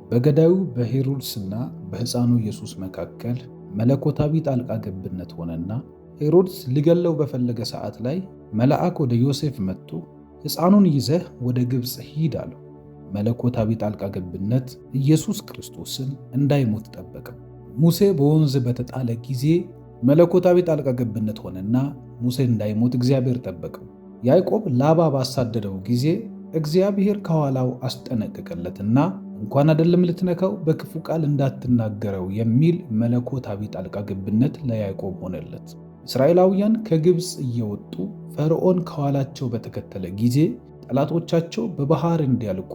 በገዳዩ በሄሮድስና በሕፃኑ ኢየሱስ መካከል መለኮታዊ ጣልቃ ገብነት ሆነና ሄሮድስ ሊገለው በፈለገ ሰዓት ላይ መልአክ ወደ ዮሴፍ መጥቶ ሕፃኑን ይዘህ ወደ ግብፅ ሂድ አለው። መለኮታዊ ጣልቃ ገብነት ኢየሱስ ክርስቶስን እንዳይሞት ጠበቀው። ሙሴ በወንዝ በተጣለ ጊዜ መለኮታዊ ጣልቃ ገብነት ሆነና ሙሴ እንዳይሞት እግዚአብሔር ጠበቀው። ያዕቆብ ላባ ባሳደደው ጊዜ እግዚአብሔር ከኋላው አስጠነቀቀለትና እንኳን አይደለም ልትነካው በክፉ ቃል እንዳትናገረው የሚል መለኮታዊ ጣልቃ ገብነት ለያዕቆብ ሆነለት። እስራኤላውያን ከግብፅ እየወጡ ፈርዖን ከኋላቸው በተከተለ ጊዜ ጠላቶቻቸው በባህር እንዲያልቁ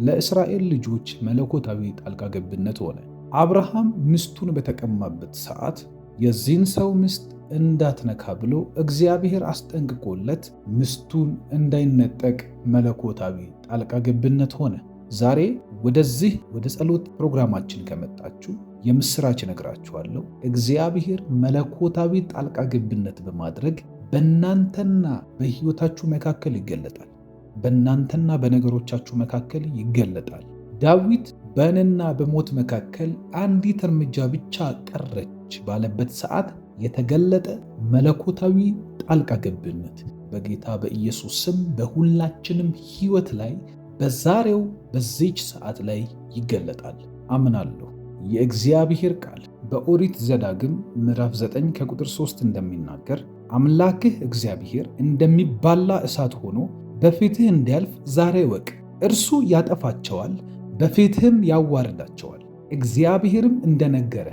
ለእስራኤል ልጆች መለኮታዊ ጣልቃ ገብነት ሆነ። አብርሃም ሚስቱን በተቀማበት ሰዓት የዚህን ሰው ሚስት እንዳትነካ ብሎ እግዚአብሔር አስጠንቅቆለት ሚስቱን እንዳይነጠቅ መለኮታዊ ጣልቃ ገብነት ሆነ። ዛሬ ወደዚህ ወደ ጸሎት ፕሮግራማችን ከመጣችሁ የምስራች እነግራችኋለሁ። እግዚአብሔር መለኮታዊ ጣልቃ ገብነት በማድረግ በእናንተና በሕይወታችሁ መካከል ይገለጣል። በእናንተና በነገሮቻችሁ መካከል ይገለጣል። ዳዊት በእኔና በሞት መካከል አንዲት እርምጃ ብቻ ቀረች ባለበት ሰዓት የተገለጠ መለኮታዊ ጣልቃ ገብነት በጌታ በኢየሱስ ስም በሁላችንም ሕይወት ላይ በዛሬው በዚች ሰዓት ላይ ይገለጣል አምናለሁ። የእግዚአብሔር ቃል በኦሪት ዘዳግም ምዕራፍ 9 ከቁጥር 3 እንደሚናገር አምላክህ እግዚአብሔር እንደሚባላ እሳት ሆኖ በፊትህ እንዲያልፍ ዛሬ እወቅ። እርሱ ያጠፋቸዋል፣ በፊትህም ያዋርዳቸዋል። እግዚአብሔርም እንደነገረ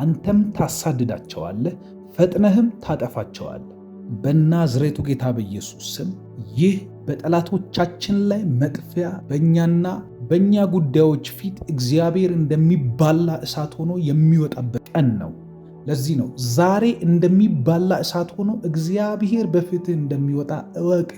አንተም ታሳድዳቸዋለህ፣ ፈጥነህም ታጠፋቸዋለህ። በናዝሬቱ ጌታ በኢየሱስ ስም ይህ በጠላቶቻችን ላይ መጥፊያ በእኛና በእኛ ጉዳዮች ፊት እግዚአብሔር እንደሚባላ እሳት ሆኖ የሚወጣበት ቀን ነው። ለዚህ ነው ዛሬ እንደሚባላ እሳት ሆኖ እግዚአብሔር በፊትህ እንደሚወጣ እወቁ።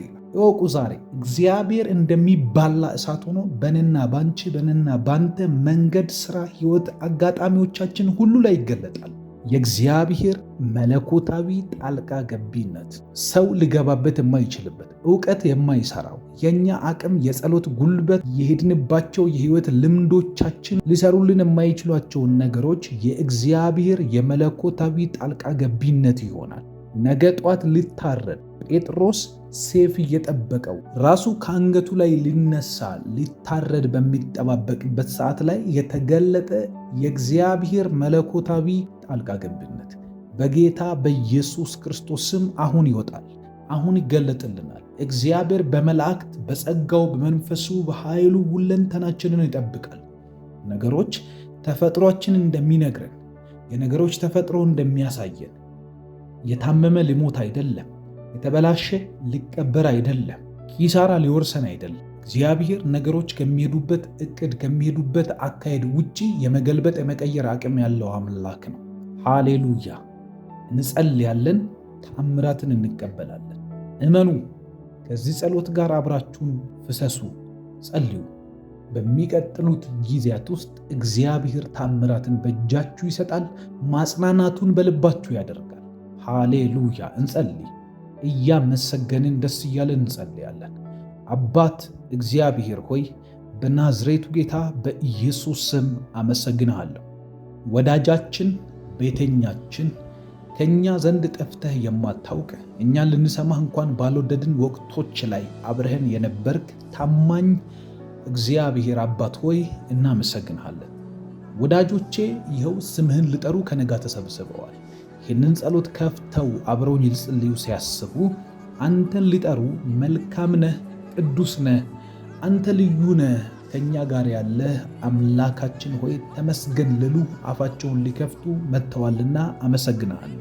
ዛሬ እግዚአብሔር እንደሚባላ እሳት ሆኖ በእኔና ባንቺ በእኔና ባንተ መንገድ፣ ሥራ፣ ሕይወት፣ አጋጣሚዎቻችን ሁሉ ላይ ይገለጣል። የእግዚአብሔር መለኮታዊ ጣልቃ ገቢነት ሰው ሊገባበት የማይችልበት ዕውቀት የማይሰራው የእኛ አቅም፣ የጸሎት ጉልበት፣ የሄድንባቸው የሕይወት ልምዶቻችን ሊሰሩልን የማይችሏቸውን ነገሮች የእግዚአብሔር የመለኮታዊ ጣልቃ ገቢነት ይሆናል። ነገ ጧት ሊታረድ ጴጥሮስ ሴፍ እየጠበቀው ራሱ ከአንገቱ ላይ ሊነሳ ሊታረድ በሚጠባበቅበት ሰዓት ላይ የተገለጠ የእግዚአብሔር መለኮታዊ ጣልቃ ገብነት በጌታ በኢየሱስ ክርስቶስ ስም አሁን ይወጣል፣ አሁን ይገለጥልናል። እግዚአብሔር በመላእክት በጸጋው በመንፈሱ በኃይሉ ሁለንተናችንን ይጠብቃል። ነገሮች ተፈጥሯችን እንደሚነግረን የነገሮች ተፈጥሮ እንደሚያሳየን የታመመ ሊሞት አይደለም፣ የተበላሸ ሊቀበር አይደለም፣ ኪሳራ ሊወርሰን አይደለም። እግዚአብሔር ነገሮች ከሚሄዱበት እቅድ ከሚሄዱበት አካሄድ ውጪ የመገልበጥ የመቀየር አቅም ያለው አምላክ ነው። ሃሌሉያ! እንጸልያለን፣ ተአምራትን እንቀበላለን። እመኑ። ከዚህ ጸሎት ጋር አብራችሁን ፍሰሱ፣ ጸልዩ። በሚቀጥሉት ጊዜያት ውስጥ እግዚአብሔር ተአምራትን በእጃችሁ ይሰጣል፣ ማጽናናቱን በልባችሁ ያደርጋል። ሃሌሉያ! እንጸልይ። እያመሰገንን ደስ እያለን እንጸልያለን። አባት እግዚአብሔር ሆይ በናዝሬቱ ጌታ በኢየሱስ ስም አመሰግንሃለሁ። ወዳጃችን፣ ቤተኛችን፣ ከእኛ ዘንድ ጠፍተህ የማታውቅ እኛን ልንሰማህ እንኳን ባልወደድን ወቅቶች ላይ አብረህን የነበርክ ታማኝ እግዚአብሔር አባት ሆይ እናመሰግንሃለን። ወዳጆቼ ይኸው ስምህን ሊጠሩ ከነጋ ተሰብስበዋል። ይህንን ጸሎት ከፍተው አብረውን ይልጽልዩ ሲያስቡ አንተን ሊጠሩ መልካም ነህ፣ ቅዱስ ነህ፣ አንተ ልዩ ነህ፣ ከእኛ ጋር ያለህ አምላካችን ሆይ ተመስገን ልሉ አፋቸውን ሊከፍቱ መጥተዋልና አመሰግናለሁ።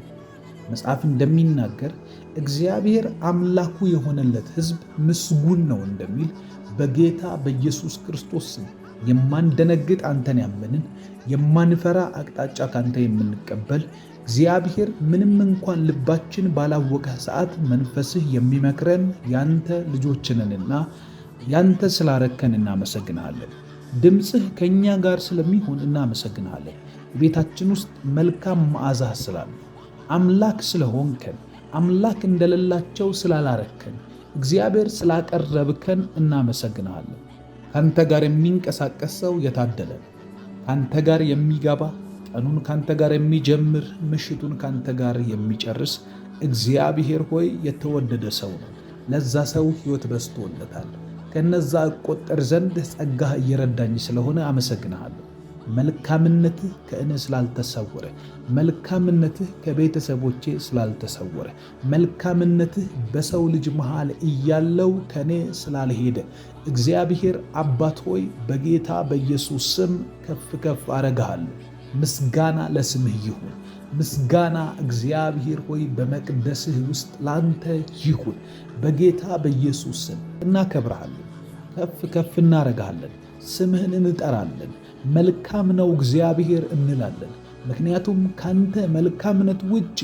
መጽሐፍ እንደሚናገር እግዚአብሔር አምላኩ የሆነለት ሕዝብ ምስጉን ነው እንደሚል በጌታ በኢየሱስ ክርስቶስ ስም የማንደነግጥ አንተን ያመንን የማንፈራ አቅጣጫ ካንተ የምንቀበል እግዚአብሔር ምንም እንኳን ልባችን ባላወቀ ሰዓት መንፈስህ የሚመክረን ያንተ ልጆችንንና ያንተ ስላረከን እናመሰግንሃለን። ድምፅህ ከእኛ ጋር ስለሚሆን እናመሰግንሃለን። ቤታችን ውስጥ መልካም መዓዛ ስላለ አምላክ ስለሆንከን አምላክ እንደሌላቸው ስላላረከን እግዚአብሔር ስላቀረብከን እናመሰግንሃለን። ካንተ ጋር የሚንቀሳቀስ ሰው የታደለ ካንተ ጋር የሚገባ ቀኑን ካንተ ጋር የሚጀምር ምሽቱን ካንተ ጋር የሚጨርስ እግዚአብሔር ሆይ የተወደደ ሰው ነው። ለዛ ሰው ሕይወት በዝቶለታል። ከነዛ እቆጠር ዘንድ ጸጋህ እየረዳኝ ስለሆነ አመሰግንሃለሁ። መልካምነትህ ከእኔ ስላልተሰወረ፣ መልካምነትህ ከቤተሰቦቼ ስላልተሰወረ፣ መልካምነትህ በሰው ልጅ መሃል እያለው ከእኔ ስላልሄደ እግዚአብሔር አባት ሆይ በጌታ በኢየሱስ ስም ከፍ ከፍ አረግሃለሁ። ምስጋና ለስምህ ይሁን። ምስጋና እግዚአብሔር ሆይ በመቅደስህ ውስጥ ላንተ ይሁን። በጌታ በኢየሱስ ስም እናከብርሃለን፣ ከፍ ከፍ እናረግሃለን፣ ስምህን እንጠራለን። መልካም ነው እግዚአብሔር እንላለን። ምክንያቱም ካንተ መልካምነት ውጪ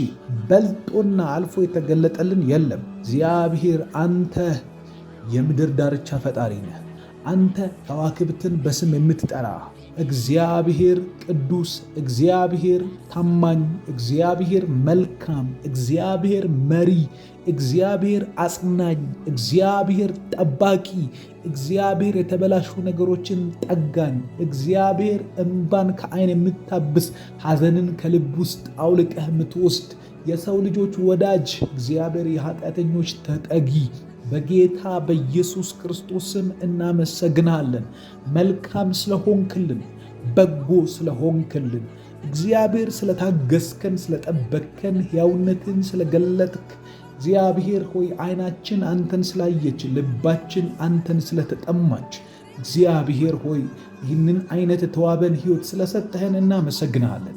በልጦና አልፎ የተገለጠልን የለም። እግዚአብሔር አንተ የምድር ዳርቻ ፈጣሪ ነህ። አንተ ከዋክብትን በስም የምትጠራ እግዚአብሔር ቅዱስ፣ እግዚአብሔር ታማኝ፣ እግዚአብሔር መልካም፣ እግዚአብሔር መሪ፣ እግዚአብሔር አጽናኝ፣ እግዚአብሔር ጠባቂ፣ እግዚአብሔር የተበላሹ ነገሮችን ጠጋኝ፣ እግዚአብሔር እንባን ከዓይን የምታብስ ሐዘንን ከልብ ውስጥ አውልቀህ የምትወስድ የሰው ልጆች ወዳጅ እግዚአብሔር የኃጢአተኞች ተጠጊ በጌታ በኢየሱስ ክርስቶስ ስም እናመሰግናለን። መልካም ስለሆንክልን፣ በጎ ስለሆንክልን፣ እግዚአብሔር ስለታገስከን፣ ስለጠበቅከን፣ ሕያውነትን ስለገለጥክ እግዚአብሔር ሆይ ዓይናችን አንተን ስላየች፣ ልባችን አንተን ስለተጠማች እግዚአብሔር ሆይ ይህንን አይነት የተዋበን ሕይወት ስለሰጠህን እናመሰግናለን።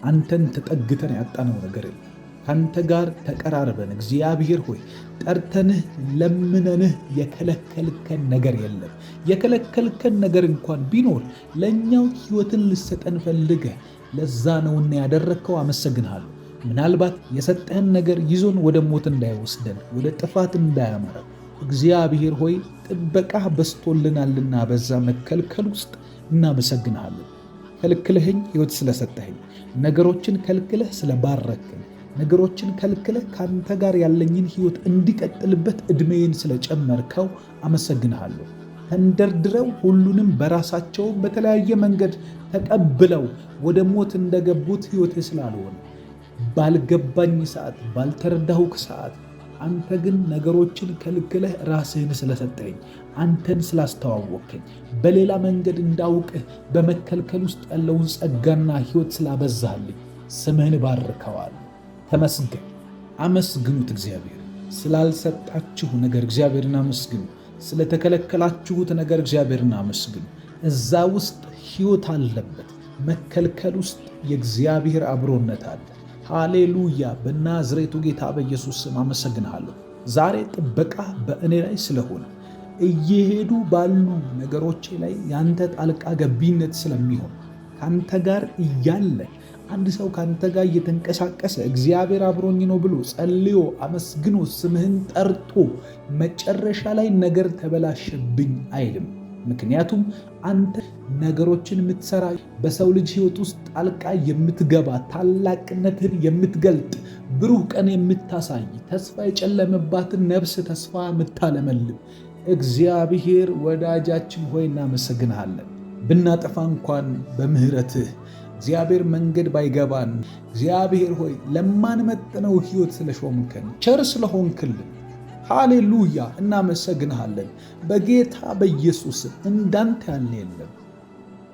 አንተን ተጠግተን ያጣነው ነገር የለም። ካንተ ጋር ተቀራርበን እግዚአብሔር ሆይ ጠርተንህ ለምነንህ የከለከልከን ነገር የለም። የከለከልከን ነገር እንኳን ቢኖር ለእኛው ሕይወትን ልሰጠን ፈልገህ ለዛ ነውና ያደረግከው። አመሰግንሃለሁ። ምናልባት የሰጠህን ነገር ይዞን ወደ ሞት እንዳይወስደን፣ ወደ ጥፋት እንዳያመራ እግዚአብሔር ሆይ ጥበቃህ በስቶልናልና በዛ መከልከል ውስጥ እናመሰግንሃለን። ከልክለህኝ ሕይወት ስለሰጠኸኝ፣ ነገሮችን ከልክለህ ስለባረክን፣ ነገሮችን ከልክለህ ካንተ ጋር ያለኝን ሕይወት እንዲቀጥልበት ዕድሜን ስለጨመርከው አመሰግንሃለሁ። ተንደርድረው ሁሉንም በራሳቸው በተለያየ መንገድ ተቀብለው ወደ ሞት እንደገቡት ሕይወቴ ስላልሆነ ባልገባኝ ሰዓት፣ ባልተረዳሁክ ሰዓት አንተ ግን ነገሮችን ከልክለህ ራስህን ስለሰጠኝ፣ አንተን ስላስተዋወቅከኝ፣ በሌላ መንገድ እንዳውቅህ በመከልከል ውስጥ ያለውን ጸጋና ሕይወት ስላበዛህልኝ ስምህን ባርከዋል። ተመስገን። አመስግኑት እግዚአብሔር። ስላልሰጣችሁ ነገር እግዚአብሔርን አመስግኑ። ስለተከለከላችሁት ነገር እግዚአብሔርን አመስግኑ። እዛ ውስጥ ሕይወት አለበት። መከልከል ውስጥ የእግዚአብሔር አብሮነት አለ። ሃሌሉያ። በናዝሬቱ ጌታ በኢየሱስ ስም አመሰግንሃለሁ። ዛሬ ጥበቃ በእኔ ላይ ስለሆነ እየሄዱ ባሉ ነገሮቼ ላይ ያንተ ጣልቃ ገቢነት ስለሚሆን ካንተ ጋር እያለ አንድ ሰው ካንተ ጋር እየተንቀሳቀሰ እግዚአብሔር አብሮኝ ነው ብሎ ጸልዮ አመስግኖ ስምህን ጠርቶ መጨረሻ ላይ ነገር ተበላሸብኝ አይልም። ምክንያቱም አንተ ነገሮችን የምትሰራ በሰው ልጅ ሕይወት ውስጥ ጣልቃ የምትገባ ታላቅነትን የምትገልጥ ብሩህ ቀን የምታሳይ ተስፋ የጨለመባትን ነፍስ ተስፋ የምታለመልም እግዚአብሔር ወዳጃችን ሆይ እናመሰግንሃለን። ብናጠፋ እንኳን በምሕረትህ እግዚአብሔር መንገድ ባይገባን እግዚአብሔር ሆይ ለማንመጥነው ሕይወት ስለሾምከን ቸር ስለሆንክልን ሃሌሉያ እናመሰግንሃለን። በጌታ በኢየሱስ እንዳንተ ያለ የለም፣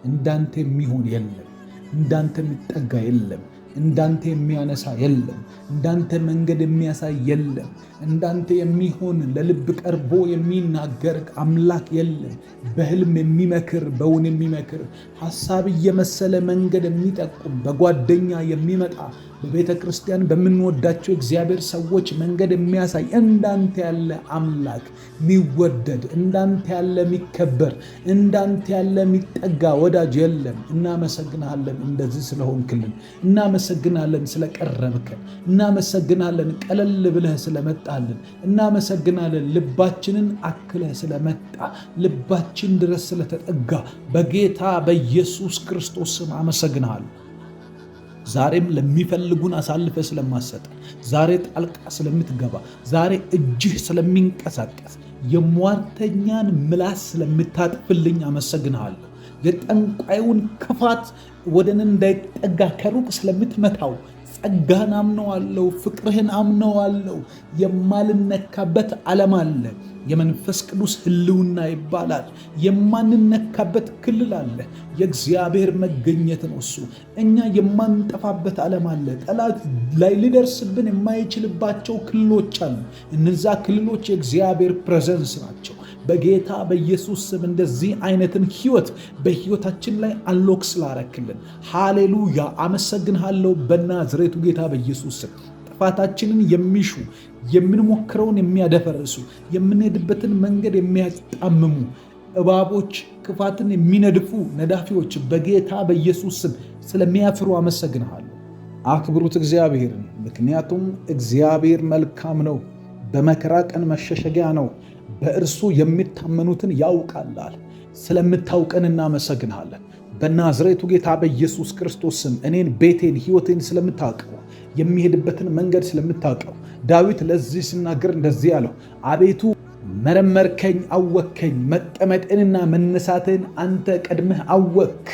እንዳንተ የሚሆን የለም፣ እንዳንተ የሚጠጋ የለም፣ እንዳንተ የሚያነሳ የለም፣ እንዳንተ መንገድ የሚያሳይ የለም፣ እንዳንተ የሚሆን ለልብ ቀርቦ የሚናገር አምላክ የለም። በሕልም የሚመክር በውን የሚመክር ሐሳብ እየመሰለ መንገድ የሚጠቁም በጓደኛ የሚመጣ በቤተ ክርስቲያን በምንወዳቸው እግዚአብሔር ሰዎች መንገድ የሚያሳይ እንዳንተ ያለ አምላክ የሚወደድ፣ እንዳንተ ያለ የሚከበር፣ እንዳንተ ያለ የሚጠጋ ወዳጅ የለም። እናመሰግናለን እንደዚህ ስለሆንክልን፣ እናመሰግናለን ስለቀረብከን፣ እናመሰግናለን ቀለል ብለህ ስለመጣልን፣ እናመሰግናለን ልባችንን አክለህ ስለመጣ፣ ልባችን ድረስ ስለተጠጋ በጌታ በኢየሱስ ክርስቶስ ስም አመሰግናለሁ። ዛሬም ለሚፈልጉን አሳልፈ ስለማሰጠን፣ ዛሬ ጣልቃ ስለምትገባ፣ ዛሬ እጅህ ስለሚንቀሳቀስ፣ የሟርተኛን ምላስ ስለምታጥፍልኝ አመሰግንሃለሁ። የጠንቋዩን ክፋት ወደን እንዳይጠጋ ከሩቅ ስለምትመታው ጸጋን አምነዋለሁ፣ ፍቅርህን አምነዋለሁ። የማልነካበት ዓለም አለ። የመንፈስ ቅዱስ ሕልውና ይባላል። የማንነካበት ክልል አለ። የእግዚአብሔር መገኘት ነው እሱ። እኛ የማንጠፋበት ዓለም አለ። ጠላት ላይ ሊደርስብን የማይችልባቸው ክልሎች አሉ። እነዛ ክልሎች የእግዚአብሔር ፕሬዘንስ ናቸው። በጌታ በኢየሱስ ስም እንደዚህ አይነትን ሕይወት በሕይወታችን ላይ አንሎክ ስላረክልን ሃሌሉያ አመሰግንሃለሁ። በናዝሬቱ ጌታ በኢየሱስ ስም ጥፋታችንን የሚሹ የምንሞክረውን የሚያደፈርሱ የምንሄድበትን መንገድ የሚያጣምሙ እባቦች፣ ክፋትን የሚነድፉ ነዳፊዎች በጌታ በኢየሱስ ስም ስለሚያፍሩ አመሰግንሃለሁ። አክብሩት እግዚአብሔርን፣ ምክንያቱም እግዚአብሔር መልካም ነው፣ በመከራ ቀን መሸሸጊያ ነው፣ በእርሱ የሚታመኑትን ያውቃላል። ስለምታውቀን እናመሰግንሃለን። በናዝሬቱ ጌታ በኢየሱስ ክርስቶስ ስም እኔን፣ ቤቴን፣ ሕይወቴን ስለምታውቀው የሚሄድበትን መንገድ ስለምታውቀው ዳዊት ለዚህ ሲናገር እንደዚህ ያለው፣ አቤቱ መረመርከኝ፣ አወከኝ፣ መቀመጤንና መነሳቴን አንተ ቀድመህ አወክ።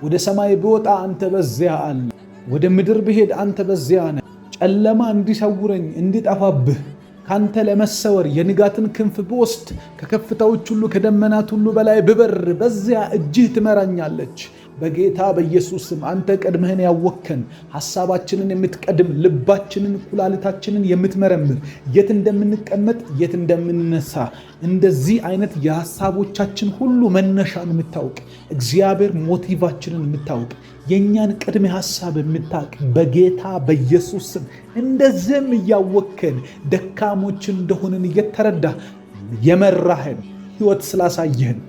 ወደ ሰማይ ብወጣ አንተ በዚያ አለ፣ ወደ ምድር ብሄድ አንተ በዚያ ነህ። ጨለማ እንዲሰውረኝ እንዲጠፋብህ ካንተ ለመሰወር የንጋትን ክንፍ ብወስድ ከከፍታዎች ሁሉ ከደመናት ሁሉ በላይ ብበር በዚያ እጅህ ትመራኛለች። በጌታ በኢየሱስ ስም አንተ ቀድመህን ያወከን፣ ሐሳባችንን የምትቀድም፣ ልባችንን ኩላሊታችንን የምትመረምር፣ የት እንደምንቀመጥ የት እንደምንነሳ እንደዚህ አይነት የሐሳቦቻችን ሁሉ መነሻን የምታውቅ እግዚአብሔር፣ ሞቲቫችንን የምታውቅ የእኛን ቅድመ ሐሳብ የምታውቅ በጌታ በኢየሱስ ስም እንደዚህም እያወከን ደካሞች እንደሆንን እየተረዳ የመራህን ሕይወት ስላሳየህን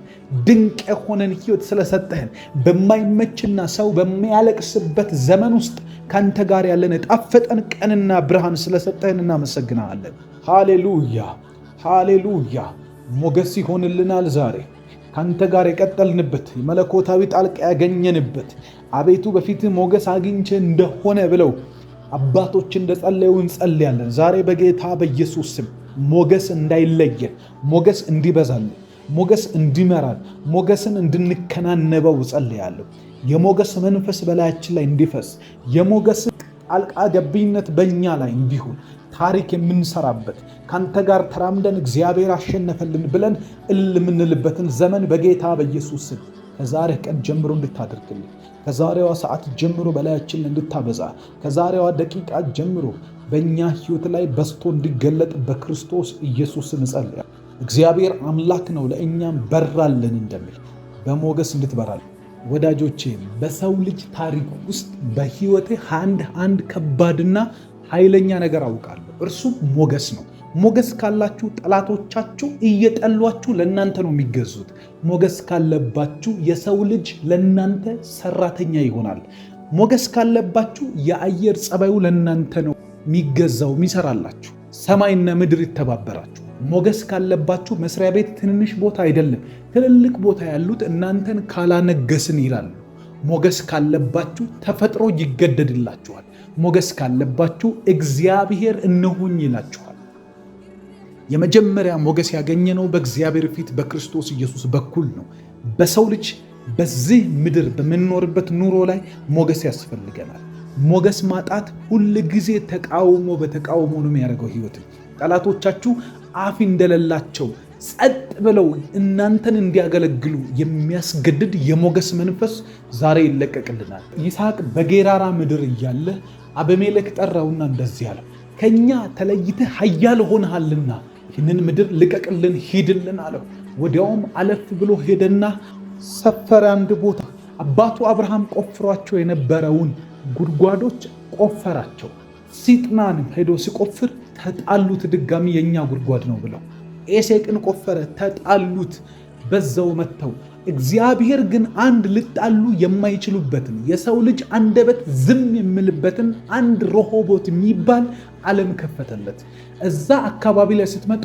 ድንቅ የሆነን ሕይወት ስለሰጠህን በማይመችና ሰው በሚያለቅስበት ዘመን ውስጥ ካንተ ጋር ያለን ጣፈጠን ቀንና ብርሃን ስለሰጠህን እናመሰግናለን። ሃሌሉያ ሃሌሉያ። ሞገስ ይሆንልናል ዛሬ ካንተ ጋር የቀጠልንበት መለኮታዊ ጣልቃ ያገኘንበት አቤቱ በፊትህ ሞገስ አግኝቼ እንደሆነ ብለው አባቶች እንደጸለዩ እንጸልያለን። ዛሬ በጌታ በኢየሱስ ስም ሞገስ እንዳይለየን፣ ሞገስ እንዲበዛልን፣ ሞገስ እንዲመራን፣ ሞገስን እንድንከናነበው ጸልያለሁ። የሞገስ መንፈስ በላያችን ላይ እንዲፈስ፣ የሞገስ ጣልቃ ገብነት በእኛ ላይ እንዲሁን፣ ታሪክ የምንሰራበት ካንተ ጋር ተራምደን እግዚአብሔር አሸነፈልን ብለን የምንልበትን ዘመን በጌታ በኢየሱስ ስም ከዛሬ ቀን ጀምሮ እንድታደርግልን፣ ከዛሬዋ ሰዓት ጀምሮ በላያችን እንድታበዛ፣ ከዛሬዋ ደቂቃ ጀምሮ በእኛ ሕይወት ላይ በስቶ እንዲገለጥ በክርስቶስ ኢየሱስ እንጸልያለን። እግዚአብሔር አምላክ ነው፣ ለእኛም በራልን እንደሚል በሞገስ እንድትበራል። ወዳጆቼ በሰው ልጅ ታሪክ ውስጥ በሕይወቴ አንድ ከባድና ኃይለኛ ነገር አውቃለሁ። እርሱም ሞገስ ነው። ሞገስ ካላችሁ ጠላቶቻችሁ እየጠሏችሁ ለእናንተ ነው የሚገዙት። ሞገስ ካለባችሁ የሰው ልጅ ለእናንተ ሰራተኛ ይሆናል። ሞገስ ካለባችሁ የአየር ጸባዩ ለእናንተ ነው የሚገዛው፣ የሚሰራላችሁ። ሰማይና ምድር ይተባበራችሁ። ሞገስ ካለባችሁ መስሪያ ቤት ትንንሽ ቦታ አይደለም፣ ትልልቅ ቦታ ያሉት እናንተን ካላነገስን ይላሉ። ሞገስ ካለባችሁ ተፈጥሮ ይገደድላችኋል። ሞገስ ካለባችሁ እግዚአብሔር እነሆኝ ይላችኋል። የመጀመሪያ ሞገስ ያገኘነው በእግዚአብሔር ፊት በክርስቶስ ኢየሱስ በኩል ነው። በሰው ልጅ በዚህ ምድር በምንኖርበት ኑሮ ላይ ሞገስ ያስፈልገናል። ሞገስ ማጣት ሁል ጊዜ ተቃውሞ በተቃውሞ ነው የሚያደርገው ሕይወትን። ጠላቶቻችሁ አፍ እንደሌላቸው ጸጥ ብለው እናንተን እንዲያገለግሉ የሚያስገድድ የሞገስ መንፈስ ዛሬ ይለቀቅልናል። ይስሐቅ በጌራራ ምድር እያለ አቤሜሌክ ጠራውና እንደዚህ አለው፣ ከኛ ተለይተህ ኃያል ሆነሃልና ይህንን ምድር ልቀቅልን፣ ሂድልን አለው። ወዲያውም አለፍ ብሎ ሄደና ሰፈረ አንድ ቦታ። አባቱ አብርሃም ቆፍሯቸው የነበረውን ጉድጓዶች ቆፈራቸው። ሲጥናንም ሄዶ ሲቆፍር ተጣሉት። ድጋሚ የኛ ጉድጓድ ነው ብለው ኤሴቅን ቆፈረ፣ ተጣሉት፣ በዛው መተው። እግዚአብሔር ግን አንድ ልጣሉ የማይችሉበትን የሰው ልጅ አንደበት ዝም የሚልበትን አንድ ሮሆቦት የሚባል ዓለም ከፈተለት። እዛ አካባቢ ላይ ስትመጡ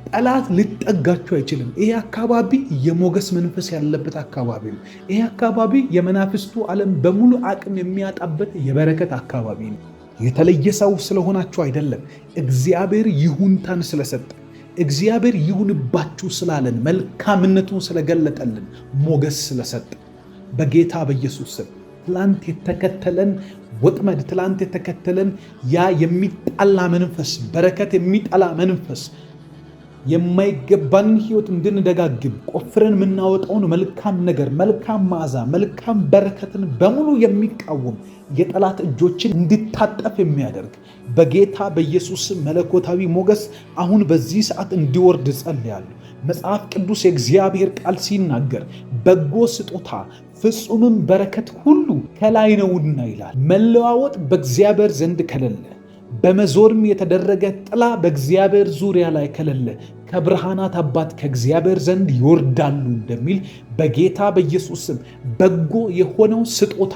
ጠላት ሊጠጋችሁ አይችልም። ይሄ አካባቢ የሞገስ መንፈስ ያለበት አካባቢ ነው። ይሄ አካባቢ የመናፍስቱ ዓለም በሙሉ አቅም የሚያጣበት የበረከት አካባቢ ነው። የተለየ ሰው ስለሆናችሁ አይደለም፣ እግዚአብሔር ይሁንታን ስለሰጠ፣ እግዚአብሔር ይሁንባችሁ ስላለን፣ መልካምነቱን ስለገለጠልን፣ ሞገስ ስለሰጠ በጌታ በኢየሱስ ስም ትላንት የተከተለን ወጥመድ፣ ትላንት የተከተለን ያ የሚጣላ መንፈስ፣ በረከት የሚጠላ መንፈስ፣ የማይገባንን ህይወት እንድንደጋግም ቆፍረን የምናወጣውን መልካም ነገር፣ መልካም መዓዛ፣ መልካም በረከትን በሙሉ የሚቃወም የጠላት እጆችን እንዲታጠፍ የሚያደርግ በጌታ በኢየሱስ መለኮታዊ ሞገስ አሁን በዚህ ሰዓት እንዲወርድ ጸልያለሁ። መጽሐፍ ቅዱስ የእግዚአብሔር ቃል ሲናገር በጎ ስጦታ ፍጹምም በረከት ሁሉ ከላይ ነውና ይላል። መለዋወጥ በእግዚአብሔር ዘንድ ከሌለ፣ በመዞርም የተደረገ ጥላ በእግዚአብሔር ዙሪያ ላይ ከሌለ ከብርሃናት አባት ከእግዚአብሔር ዘንድ ይወርዳሉ እንደሚል በጌታ በኢየሱስ ስም በጎ የሆነው ስጦታ፣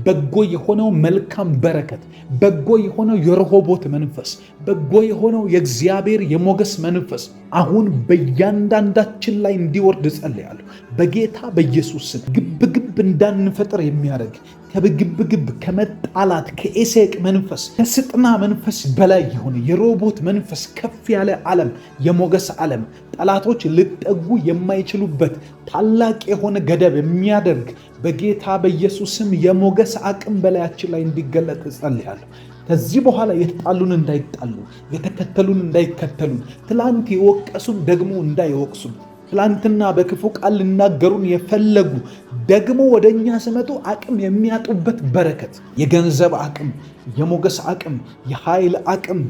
በጎ የሆነው መልካም በረከት፣ በጎ የሆነው የረሆቦት መንፈስ፣ በጎ የሆነው የእግዚአብሔር የሞገስ መንፈስ አሁን በእያንዳንዳችን ላይ እንዲወርድ ጸልያለሁ። በጌታ በኢየሱስ ስም ግብግብ እንዳንፈጥር የሚያደርግ ከግብግብ፣ ከመጣላት፣ ከኤሴቅ መንፈስ፣ ከስጥና መንፈስ በላይ የሆነ የሮቦት መንፈስ ከፍ ያለ ዓለም፣ የሞገስ ዓለም ጠላቶች ሊጠጉ የማይችሉበት ታላቅ የሆነ ገደብ የሚያደርግ በጌታ በኢየሱስም የሞገስ አቅም በላያችን ላይ እንዲገለጥ ጸልያለሁ። ከዚህ በኋላ የተጣሉን እንዳይጣሉ፣ የተከተሉን እንዳይከተሉን፣ ትላንት የወቀሱን ደግሞ እንዳይወቅሱን፣ ትላንትና በክፉ ቃል ሊናገሩን የፈለጉ ደግሞ ወደኛ ሲመጡ አቅም የሚያጡበት በረከት፣ የገንዘብ አቅም፣ የሞገስ አቅም፣ የኃይል አቅም፣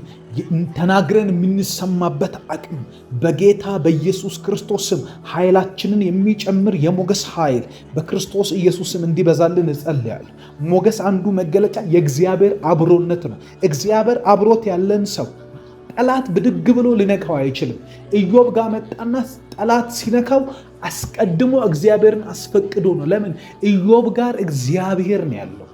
ተናግረን የምንሰማበት አቅም በጌታ በኢየሱስ ክርስቶስ ስም ኃይላችንን የሚጨምር የሞገስ ኃይል በክርስቶስ ኢየሱስ ስም እንዲበዛልን እጸልያለሁ። ሞገስ አንዱ መገለጫ የእግዚአብሔር አብሮነት ነው። እግዚአብሔር አብሮት ያለን ሰው ጠላት ብድግ ብሎ ሊነካው አይችልም። ኢዮብ ጋር መጣና ጠላት ሲነካው አስቀድሞ እግዚአብሔርን አስፈቅዶ ነው። ለምን? ኢዮብ ጋር እግዚአብሔር ነው ያለው።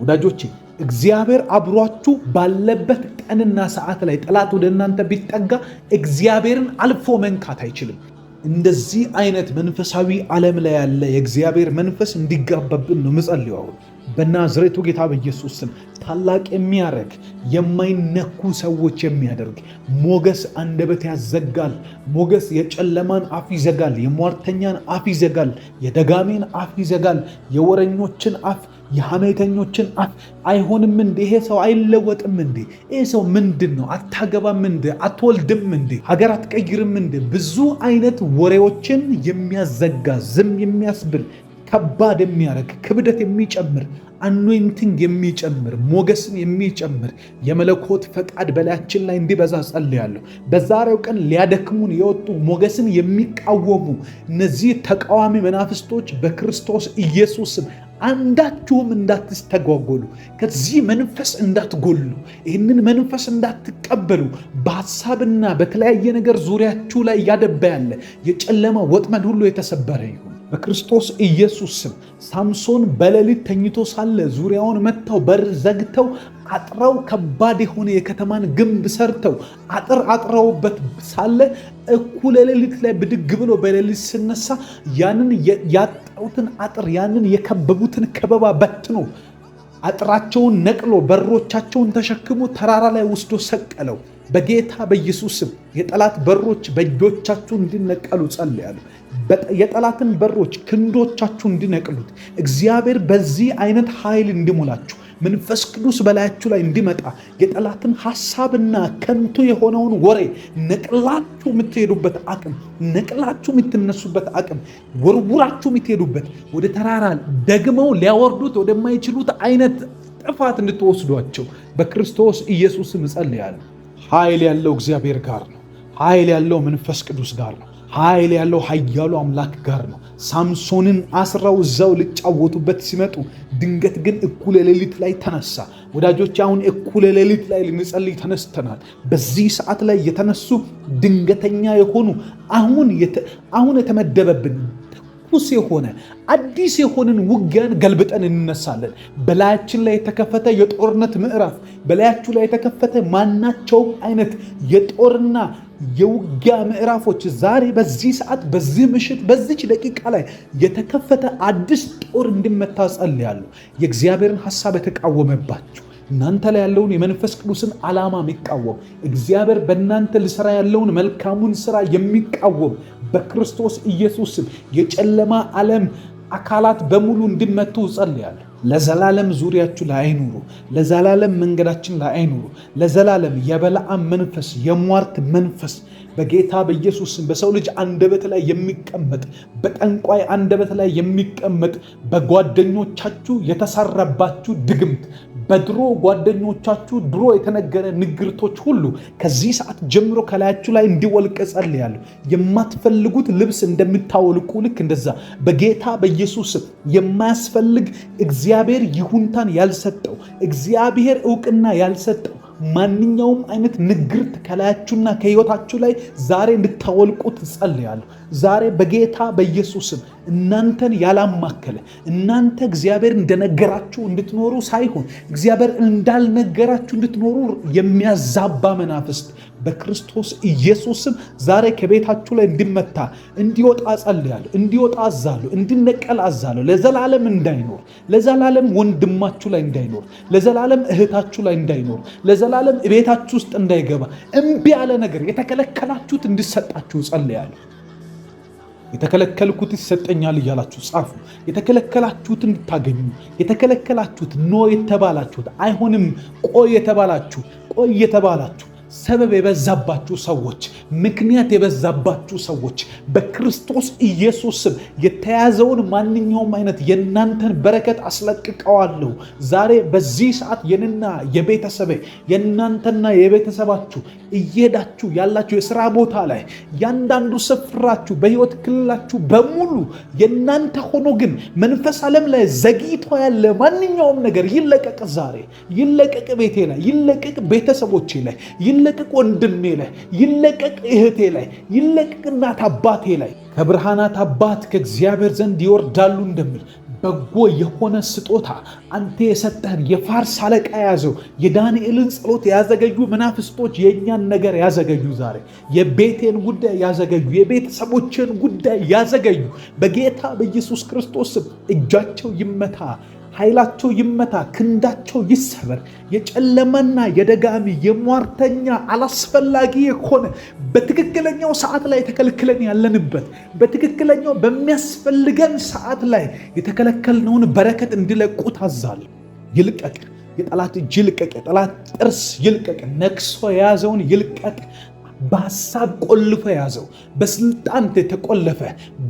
ወዳጆቼ እግዚአብሔር አብሯችሁ ባለበት ቀንና ሰዓት ላይ ጠላት ወደ እናንተ ቢጠጋ እግዚአብሔርን አልፎ መንካት አይችልም። እንደዚህ አይነት መንፈሳዊ ዓለም ላይ ያለ የእግዚአብሔር መንፈስ እንዲጋባብን ነው ምጸልየው። አሁን በናዝሬቱ ጌታ በኢየሱስ ስም ታላቅ የሚያረግ የማይነኩ ሰዎች የሚያደርግ ሞገስ አንደበት ያዘጋል። ሞገስ የጨለማን አፍ ይዘጋል፣ የሟርተኛን አፍ ይዘጋል፣ የደጋሜን አፍ ይዘጋል፣ የወረኞችን አፍ፣ የሐሜተኞችን አፍ። አይሆንም እንዴ? ይሄ ሰው አይለወጥም እንዴ? ይሄ ሰው ምንድን ነው? አታገባም እንዴ? አትወልድም እንዴ? ሀገር አትቀይርም እንዴ? ብዙ አይነት ወሬዎችን የሚያዘጋ ዝም የሚያስብል ከባድ የሚያደርግ ክብደት የሚጨምር አኖይንቲንግ የሚጨምር ሞገስን የሚጨምር የመለኮት ፈቃድ በላያችን ላይ እንዲበዛ ጸልያለሁ። በዛሬው ቀን ሊያደክሙን የወጡ ሞገስን የሚቃወሙ እነዚህ ተቃዋሚ መናፍስቶች በክርስቶስ ኢየሱስም አንዳችሁም እንዳትስተጓጎሉ፣ ከዚህ መንፈስ እንዳትጎሉ፣ ይህንን መንፈስ እንዳትቀበሉ በሐሳብና በተለያየ ነገር ዙሪያችሁ ላይ እያደባ ያለ የጨለማ ወጥመድ ሁሉ የተሰበረ ይሁን በክርስቶስ ኢየሱስ ስም። ሳምሶን በሌሊት ተኝቶ ሳለ ዙሪያውን መጥተው በር ዘግተው አጥረው ከባድ የሆነ የከተማን ግንብ ሰርተው አጥረውበት ሳለ እኩለ ሌሊት ላይ ብድግ ብሎ በሌሊት ሲነሳ ያንን ያጠሩትን አጥር፣ ያንን የከበቡትን ከበባ በትኖ አጥራቸውን ነቅሎ በሮቻቸውን ተሸክሞ ተራራ ላይ ወስዶ ሰቀለው። በጌታ በኢየሱስ ስም የጠላት በሮች በእጆቻችሁ እንዲነቀሉ ጸልያለሁ። የጠላትን በሮች ክንዶቻችሁ እንዲነቅሉት እግዚአብሔር በዚህ አይነት ኃይል እንዲሞላችሁ መንፈስ ቅዱስ በላያችሁ ላይ እንዲመጣ የጠላትን ሐሳብና ከንቱ የሆነውን ወሬ ነቅላችሁ የምትሄዱበት አቅም፣ ነቅላችሁ የምትነሱበት አቅም፣ ወርውራችሁ የምትሄዱበት ወደ ተራራ ደግመው ሊያወርዱት ወደማይችሉት አይነት ጥፋት እንድትወስዷቸው በክርስቶስ ኢየሱስም እጸልያለሁ። ኃይል ያለው እግዚአብሔር ጋር ነው። ኃይል ያለው መንፈስ ቅዱስ ጋር ነው። ኃይል ያለው ኃያሉ አምላክ ጋር ነው። ሳምሶንን አስረው እዛው ሊጫወቱበት ሲመጡ ድንገት ግን እኩለ ሌሊት ላይ ተነሳ። ወዳጆች አሁን እኩለ ሌሊት ላይ ልንጸልይ ተነስተናል። በዚህ ሰዓት ላይ የተነሱ ድንገተኛ የሆኑ አሁን የተመደበብን ትኩስ የሆነ አዲስ የሆንን ውጊያን ገልብጠን እንነሳለን። በላያችን ላይ የተከፈተ የጦርነት ምዕራፍ፣ በላያችሁ ላይ የተከፈተ ማናቸውም አይነት የጦርና የውጊያ ምዕራፎች ዛሬ በዚህ ሰዓት፣ በዚህ ምሽት፣ በዚች ደቂቃ ላይ የተከፈተ አዲስ ጦር እንዲመታ ጸልያለሁ። የእግዚአብሔርን ሐሳብ የተቃወመባችሁ እናንተ ላይ ያለውን የመንፈስ ቅዱስን ዓላማ የሚቃወም እግዚአብሔር በእናንተ ልሰራ ያለውን መልካሙን ስራ የሚቃወም በክርስቶስ ኢየሱስም የጨለማ ዓለም አካላት በሙሉ እንዲመቱ እጸልያለሁ። ለዘላለም ዙሪያችሁ ላይ አይኑሩ። ለዘላለም መንገዳችን ላይ አይኑሩ። ለዘላለም የበለዓም መንፈስ፣ የሟርት መንፈስ በጌታ በኢየሱስም በሰው ልጅ አንደበት ላይ የሚቀመጥ፣ በጠንቋይ አንደበት ላይ የሚቀመጥ፣ በጓደኞቻችሁ የተሰራባችሁ ድግምት፣ በድሮ ጓደኞቻችሁ ድሮ የተነገረ ንግርቶች ሁሉ ከዚህ ሰዓት ጀምሮ ከላያችሁ ላይ እንዲወልቅ ጸልያለሁ። የማትፈልጉት ልብስ እንደምታወልቁ ልክ እንደዛ በጌታ በኢየሱስ የማያስፈልግ እግዚአብሔር ይሁንታን ያልሰጠው፣ እግዚአብሔር ዕውቅና ያልሰጠው ማንኛውም አይነት ንግርት ከላያችሁና ከሕይወታችሁ ላይ ዛሬ እንድታወልቁት ጸልያለሁ። ዛሬ በጌታ በኢየሱስም እናንተን ያላማከለ፣ እናንተ እግዚአብሔር እንደነገራችሁ እንድትኖሩ ሳይሆን እግዚአብሔር እንዳልነገራችሁ እንድትኖሩ የሚያዛባ መናፍስት በክርስቶስ ኢየሱስም ዛሬ ከቤታችሁ ላይ እንዲመታ እንዲወጣ ጸልያለሁ። እንዲወጣ አዛለሁ። እንዲነቀል አዛለሁ። ለዘላለም እንዳይኖር፣ ለዘላለም ወንድማችሁ ላይ እንዳይኖር፣ ለዘላለም እህታችሁ ላይ እንዳይኖር፣ ለዘላለም ቤታችሁ ውስጥ እንዳይገባ እምቢ ያለ ነገር የተከለከላችሁት እንዲሰጣችሁ ጸልያለሁ። የተከለከልኩት ይሰጠኛል እያላችሁ ጻፉ። የተከለከላችሁት እንድታገኙ፣ የተከለከላችሁት ኖ የተባላችሁት አይሆንም ቆይ የተባላችሁ ሰበብ የበዛባችሁ ሰዎች፣ ምክንያት የበዛባችሁ ሰዎች በክርስቶስ ኢየሱስ ስም የተያዘውን ማንኛውም አይነት የእናንተን በረከት አስለቅቀዋለሁ። ዛሬ በዚህ ሰዓት የኔና የቤተሰቤ የእናንተና የቤተሰባችሁ እየሄዳችሁ ያላችሁ የሥራ ቦታ ላይ ያንዳንዱ ስፍራችሁ በሕይወት ክልላችሁ በሙሉ የእናንተ ሆኖ ግን መንፈስ ዓለም ላይ ዘግይቶ ያለ ማንኛውም ነገር ይለቀቅ። ዛሬ ይለቀቅ። ቤቴ ላይ ይለቀቅ። ቤተሰቦቼ ላይ ይለቀቅ። ወንድሜ ላይ ይለቀቅ። እህቴ ላይ ይለቀቅ። እናት አባቴ ላይ ከብርሃናት አባት ከእግዚአብሔር ዘንድ ይወርዳሉ እንደሚል በጎ የሆነ ስጦታ አንተ የሰጠህን የፋርስ አለቃ ያዘው የዳንኤልን ጸሎት ያዘገዩ መናፍስቶች የእኛን ነገር ያዘገዩ። ዛሬ የቤቴን ጉዳይ ያዘገዩ፣ የቤተሰቦችን ጉዳይ ያዘገዩ። በጌታ በኢየሱስ ክርስቶስ እጃቸው ይመታ፣ ኃይላቸው ይመታ፣ ክንዳቸው ይሰበር። የጨለመና የደጋሚ የሟርተኛ አላስፈላጊ የሆነ በትክክለኛው ሰዓት ላይ ተከልክለን ያለንበት በትክክለኛው በሚያስፈልገን ሰዓት ላይ የተከለከልነውን በረከት እንዲለቁ ታዛለሁ። ይልቀቅ። የጠላት እጅ ይልቀቅ። የጠላት ጥርስ ይልቀቅ። ነክሶ የያዘውን ይልቀቅ። በሐሳብ ቆልፎ የያዘው በስልጣን የተቆለፈ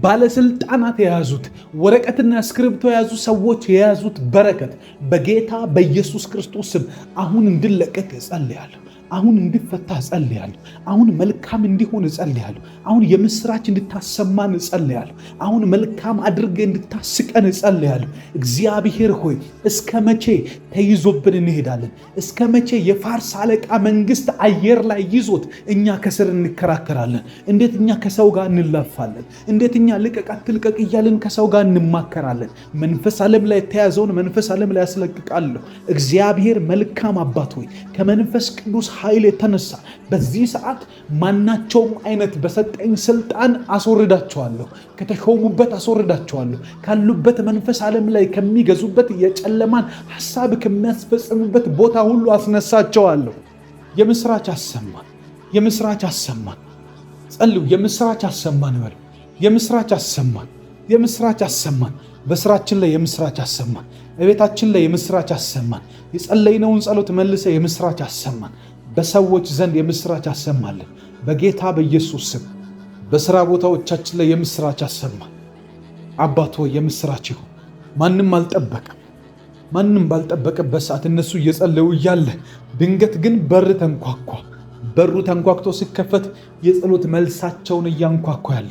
ባለስልጣናት የያዙት ወረቀትና እስክሪብቶ የያዙ ሰዎች የያዙት በረከት በጌታ በኢየሱስ ክርስቶስ ስም አሁን እንዲለቀቅ እጸልያለሁ። አሁን እንዲፈታ እጸልያለሁ። አሁን መልካም እንዲሆን እጸልያለሁ። አሁን የምስራች እንድታሰማን እጸልያለሁ። አሁን መልካም አድርገ እንድታስቀን እጸልያለሁ። እግዚአብሔር ሆይ እስከ መቼ ተይዞብን እንሄዳለን? እስከ መቼ የፋርስ አለቃ መንግስት አየር ላይ ይዞት እኛ ከስር እንከራከራለን? እንዴት እኛ ከሰው ጋር እንላፋለን? እንዴት እኛ ልቀቅ አትልቀቅ እያልን ከሰው ጋር እንማከራለን? መንፈስ ዓለም ላይ የተያዘውን መንፈስ ዓለም ላይ ያስለቅቃለሁ። እግዚአብሔር መልካም አባት ሆይ ከመንፈስ ቅዱስ ኃይል የተነሳ በዚህ ሰዓት ማናቸውም አይነት በሰጠኝ ስልጣን አስወርዳቸዋለሁ። ከተሾሙበት አስወርዳቸዋለሁ። ካሉበት መንፈስ ዓለም ላይ ከሚገዙበት የጨለማን ሐሳብ ከሚያስፈጽሙበት ቦታ ሁሉ አስነሳቸዋለሁ። የምስራች አሰማን። የምስራች አሰማን። ጸልዩ። የምስራች አሰማን በሉ። የምስራች አሰማን። የምስራች አሰማን። በስራችን ላይ የምስራች አሰማን። በቤታችን ላይ የምስራች አሰማን። የጸለይነውን ጸሎት መልሰ የምስራች አሰማን። በሰዎች ዘንድ የምስራች አሰማለን። በጌታ በኢየሱስ ስም በሥራ ቦታዎቻችን ላይ የምስራች አሰማን። አባት ሆይ የምስራች ይሁን። ማንም አልጠበቀም። ማንም ባልጠበቀበት ሰዓት እነሱ እየጸለዩ እያለ ድንገት ግን በር ተንኳኳ። በሩ ተንኳክቶ ሲከፈት የጸሎት መልሳቸውን እያንኳኳ ያለ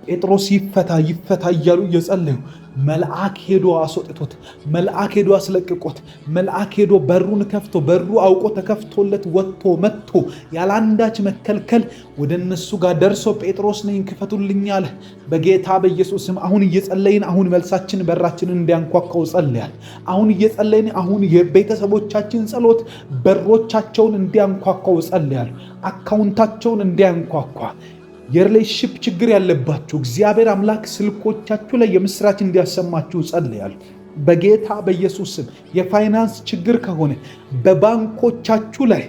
ጴጥሮስ ይፈታ ይፈታ እያሉ እየጸለዩ መልአክ ሄዶ አስወጥቶት፣ መልአክ ሄዶ አስለቅቆት፣ መልአክ ሄዶ በሩን ከፍቶ በሩ አውቆ ተከፍቶለት ወጥቶ መጥቶ ያላንዳች መከልከል ወደ እነሱ ጋር ደርሶ ጴጥሮስ ነኝ ክፈቱልኝ አለ። በጌታ በኢየሱስም አሁን እየጸለይን አሁን መልሳችን በራችንን እንዲያንኳኳው ጸልያል። አሁን እየጸለይን አሁን የቤተሰቦቻችን ጸሎት በሮቻቸውን እንዲያንኳኳው ጸልያል። አካውንታቸውን እንዲያንኳኳ የሪሌሽንሺፕ ችግር ያለባችሁ እግዚአብሔር አምላክ ስልኮቻችሁ ላይ የምስራች እንዲያሰማችሁ ጸልያለሁ። በጌታ በኢየሱስ ስም የፋይናንስ ችግር ከሆነ በባንኮቻችሁ ላይ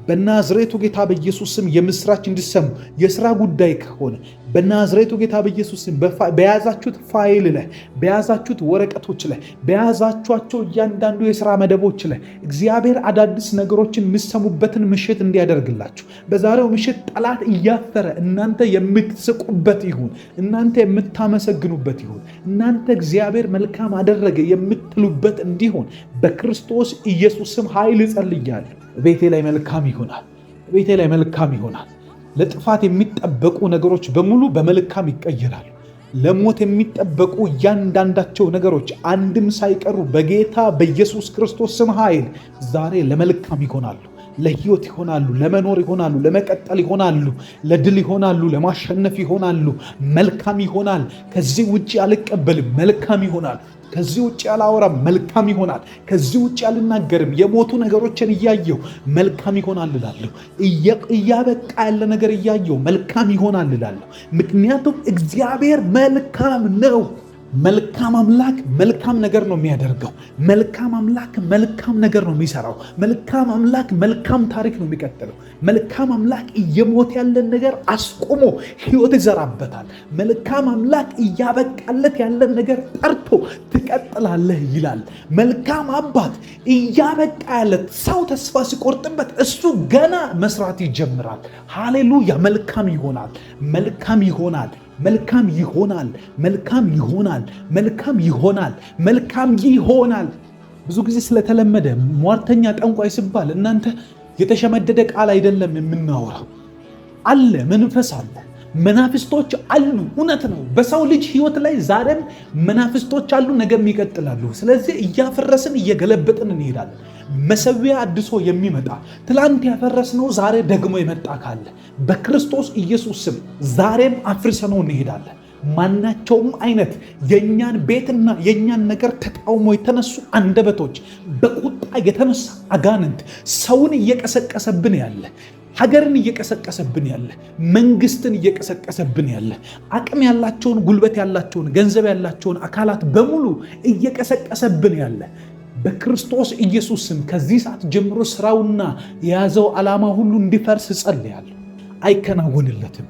በናዝሬቱ ጌታ በኢየሱስ ስም የምስራች እንዲሰሙ የሥራ ጉዳይ ከሆነ በናዝሬቱ ጌታ በኢየሱስ ስም በያዛችሁት ፋይል ላይ በያዛችሁት ወረቀቶች ላይ በያዛችኋቸው እያንዳንዱ የሥራ መደቦች ላይ እግዚአብሔር አዳዲስ ነገሮችን የምትሰሙበትን ምሽት እንዲያደርግላችሁ በዛሬው ምሽት ጠላት እያፈረ እናንተ የምትስቁበት ይሁን፣ እናንተ የምታመሰግኑበት ይሁን፣ እናንተ እግዚአብሔር መልካም አደረገ የምትሉበት እንዲሆን በክርስቶስ ኢየሱስ ስም ኃይል ጸልያለሁ። ቤቴ ላይ መልካም ይሆናል። ቤቴ ላይ መልካም ይሆናል። ለጥፋት የሚጠበቁ ነገሮች በሙሉ በመልካም ይቀየራሉ። ለሞት የሚጠበቁ እያንዳንዳቸው ነገሮች አንድም ሳይቀሩ በጌታ በኢየሱስ ክርስቶስ ስም ኃይል ዛሬ ለመልካም ይሆናሉ። ለሕይወት ይሆናሉ፣ ለመኖር ይሆናሉ፣ ለመቀጠል ይሆናሉ፣ ለድል ይሆናሉ፣ ለማሸነፍ ይሆናሉ። መልካም ይሆናል። ከዚህ ውጭ አልቀበልም። መልካም ይሆናል። ከዚህ ውጭ አላወራም። መልካም ይሆናል። ከዚህ ውጭ አልናገርም። የሞቱ ነገሮችን እያየው መልካም ይሆናል እላለሁ። እያበቃ ያለ ነገር እያየው መልካም ይሆናል እላለሁ። ምክንያቱም እግዚአብሔር መልካም ነው። መልካም አምላክ መልካም ነገር ነው የሚያደርገው። መልካም አምላክ መልካም ነገር ነው የሚሰራው። መልካም አምላክ መልካም ታሪክ ነው የሚቀጥለው። መልካም አምላክ እየሞት ያለን ነገር አስቆሞ ሕይወት ይዘራበታል። መልካም አምላክ እያበቃለት ያለን ነገር ጠርቶ ትቀጥላለህ ይላል። መልካም አባት እያበቃ ያለት ሰው ተስፋ ሲቆርጥበት እሱ ገና መስራት ይጀምራል። ሃሌሉያ! መልካም ይሆናል። መልካም ይሆናል። መልካም ይሆናል። መልካም ይሆናል። መልካም ይሆናል። መልካም ይሆናል። ብዙ ጊዜ ስለተለመደ ሟርተኛ ጠንቋይ ሲባል እናንተ የተሸመደደ ቃል አይደለም የምናወራው። አለ፣ መንፈስ አለ፣ መናፍስቶች አሉ። እውነት ነው። በሰው ልጅ ህይወት ላይ ዛሬም መናፍስቶች አሉ፣ ነገም ይቀጥላሉ። ስለዚህ እያፈረስን እየገለበጥን እንሄዳለን። መሰዊያ አድሶ የሚመጣ ትላንት ያፈረስነው ዛሬ ደግሞ የመጣ ካለ በክርስቶስ ኢየሱስ ስም ዛሬም አፍርሰነው እንሄዳለን። ማናቸውም አይነት የእኛን ቤትና የእኛን ነገር ተቃውሞ የተነሱ አንደበቶች፣ በቁጣ የተነሳ አጋንንት ሰውን እየቀሰቀሰብን ያለ፣ ሀገርን እየቀሰቀሰብን ያለ፣ መንግስትን እየቀሰቀሰብን ያለ፣ አቅም ያላቸውን ጉልበት ያላቸውን ገንዘብ ያላቸውን አካላት በሙሉ እየቀሰቀሰብን ያለ በክርስቶስ ኢየሱስ ስም ከዚህ ሰዓት ጀምሮ ስራውና የያዘው ዓላማ ሁሉ እንዲፈርስ ጸልያለሁ። አይከናወንለትም፣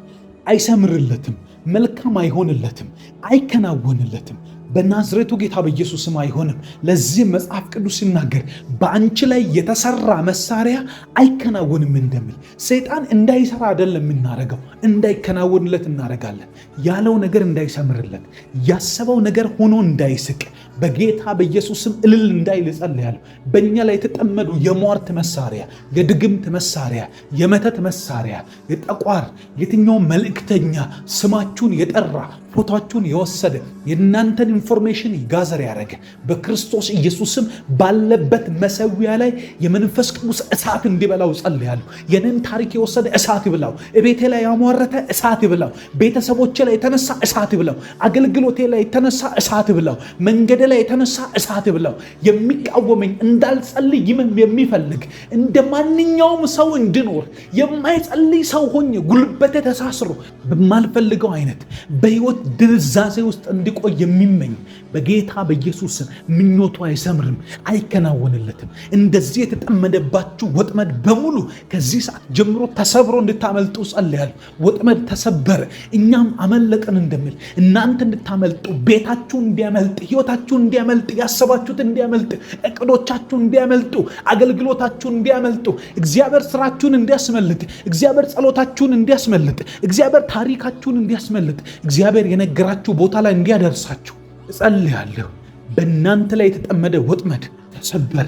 አይሰምርለትም፣ መልካም አይሆንለትም፣ አይከናወንለትም። በናዝሬቱ ጌታ በኢየሱስ ስም አይሆንም። ለዚህ መጽሐፍ ቅዱስ ሲናገር በአንቺ ላይ የተሰራ መሳሪያ አይከናወንም እንደሚል ሰይጣን እንዳይሰራ አይደለም የምናረገው፣ እንዳይከናወንለት እናረጋለን። ያለው ነገር እንዳይሰምርለት፣ ያሰበው ነገር ሆኖ እንዳይስቅ በጌታ በኢየሱስ ስም እልል እንዳይል ጸልያለሁ። በእኛ ላይ የተጠመዱ የሟርት መሳሪያ፣ የድግምት መሳሪያ፣ የመተት መሳሪያ፣ የጠቋር የትኛው መልእክተኛ ስማችሁን የጠራ ፎቶአችሁን የወሰደ የእናንተን ኢንፎርሜሽን ጋዘር ያደረገ በክርስቶስ ኢየሱስም ባለበት መሰዊያ ላይ የመንፈስ ቅዱስ እሳት እንዲበላው ጸልያለሁ። የኔን ታሪክ የወሰደ እሳት ይብላው። ቤቴ ላይ ያሟረተ እሳት ይብላው። ቤተሰቦቼ ላይ የተነሳ እሳት ይብላው። አገልግሎቴ ላይ የተነሳ እሳት ይብላው። መንገዴ ላይ የተነሳ እሳት ይብላው። የሚቃወመኝ እንዳልጸልይ የሚፈልግ እንደ ማንኛውም ሰው እንድኖር የማይጸልይ ሰው ሆኜ ጉልበቴ ተሳስሮ በማልፈልገው አይነት በህይወት ድንዛዜ ውስጥ እንዲቆይ የሚመኝ በጌታ በኢየሱስ ምኞቱ አይሰምርም፣ አይከናወንለትም። እንደዚህ የተጠመደባችሁ ወጥመድ በሙሉ ከዚህ ሰዓት ጀምሮ ተሰብሮ እንድታመልጡ ጸልያለሁ። ወጥመድ ተሰበረ፣ እኛም አመለጥን እንደሚል እናንተ እንድታመልጡ፣ ቤታችሁ እንዲያመልጥ፣ ህይወታችሁ እንዲያመልጥ፣ ያሰባችሁት እንዲያመልጥ፣ እቅዶቻችሁ እንዲያመልጡ፣ አገልግሎታችሁ እንዲያመልጡ፣ እግዚአብሔር ስራችሁን እንዲያስመልጥ፣ እግዚአብሔር ጸሎታችሁን እንዲያስመልጥ፣ እግዚአብሔር ታሪካችሁን እንዲያስመልጥ፣ እግዚአብሔር የነገራችሁ ቦታ ላይ እንዲያደርሳችሁ እጸልያለሁ። በእናንተ ላይ የተጠመደ ወጥመድ ተሰበረ፣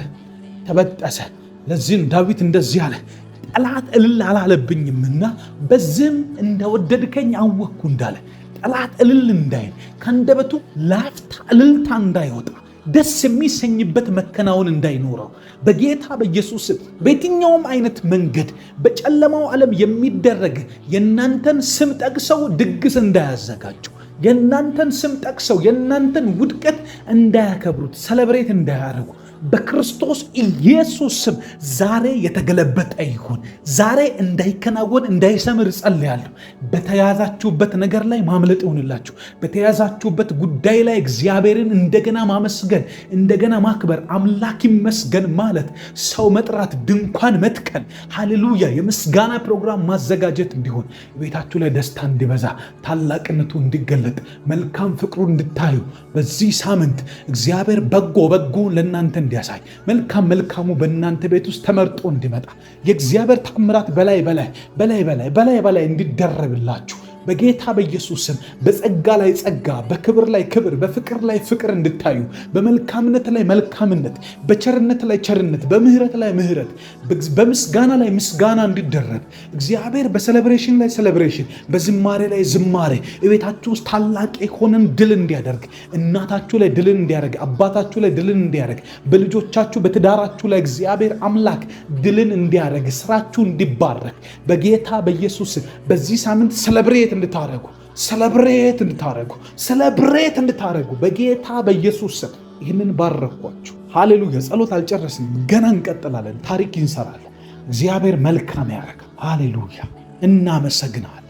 ተበጠሰ። ለዚህም ዳዊት እንደዚህ አለ፣ ጠላት እልል አላለብኝምና በዚህም እንደወደድከኝ አወቅኩ እንዳለ ጠላት እልል እንዳይል ከአንደበቱ ላፍታ እልልታ እንዳይወጣ ደስ የሚሰኝበት መከናወን እንዳይኖረው በጌታ በኢየሱስ በየትኛውም አይነት መንገድ በጨለማው ዓለም የሚደረግ የእናንተን ስም ጠቅሰው ድግስ እንዳያዘጋጁ፣ የእናንተን ስም ጠቅሰው የእናንተን ውድቀት እንዳያከብሩት፣ ሰለብሬት እንዳያደርጉ በክርስቶስ ኢየሱስ ስም ዛሬ የተገለበጠ ይሁን። ዛሬ እንዳይከናወን እንዳይሰምር ጸልያለሁ። በተያዛችሁበት ነገር ላይ ማምለጥ ይሁንላችሁ። በተያዛችሁበት ጉዳይ ላይ እግዚአብሔርን እንደገና ማመስገን፣ እንደገና ማክበር፣ አምላክ ይመስገን ማለት፣ ሰው መጥራት፣ ድንኳን መትከል፣ ሃሌሉያ፣ የምስጋና ፕሮግራም ማዘጋጀት እንዲሆን፣ ቤታችሁ ላይ ደስታ እንዲበዛ፣ ታላቅነቱ እንዲገለጥ፣ መልካም ፍቅሩ እንድታዩ በዚህ ሳምንት እግዚአብሔር በጎውን ለእናንተ እንዲያሳይ፣ መልካሙ በእናንተ ቤት ውስጥ ተመርጦ እንዲመጣ፣ የእግዚአብሔር ታምራት በላይ እንዲደረብላችሁ በጌታ በኢየሱስ ስም በጸጋ ላይ ጸጋ፣ በክብር ላይ ክብር፣ በፍቅር ላይ ፍቅር እንድታዩ፣ በመልካምነት ላይ መልካምነት፣ በቸርነት ላይ ቸርነት፣ በምህረት ላይ ምህረት፣ በምስጋና ላይ ምስጋና እንዲደረብ እግዚአብሔር በሴሌብሬሽን ላይ ሴሌብሬሽን፣ በዝማሬ ላይ ዝማሬ፣ ቤታችሁ ውስጥ ታላቅ የሆነን ድል እንዲያደርግ፣ እናታችሁ ላይ ድልን እንዲያደርግ፣ አባታችሁ ላይ ድልን እንዲያደርግ፣ በልጆቻችሁ በትዳራችሁ ላይ እግዚአብሔር አምላክ ድልን እንዲያደርግ፣ ስራችሁ እንዲባረክ በጌታ በኢየሱስ በዚህ ሳምንት ሰለብሬት እንድታረጉ በጌታ በኢየሱስ ስም ይህንን ባረኳችሁ። ሃሌሉያ። ጸሎት አልጨረስንም፣ ገና እንቀጥላለን። ታሪክ እንሰራለን። እግዚአብሔር መልካም ያደርጋል። ሃሌሉያ። እናመሰግናለን።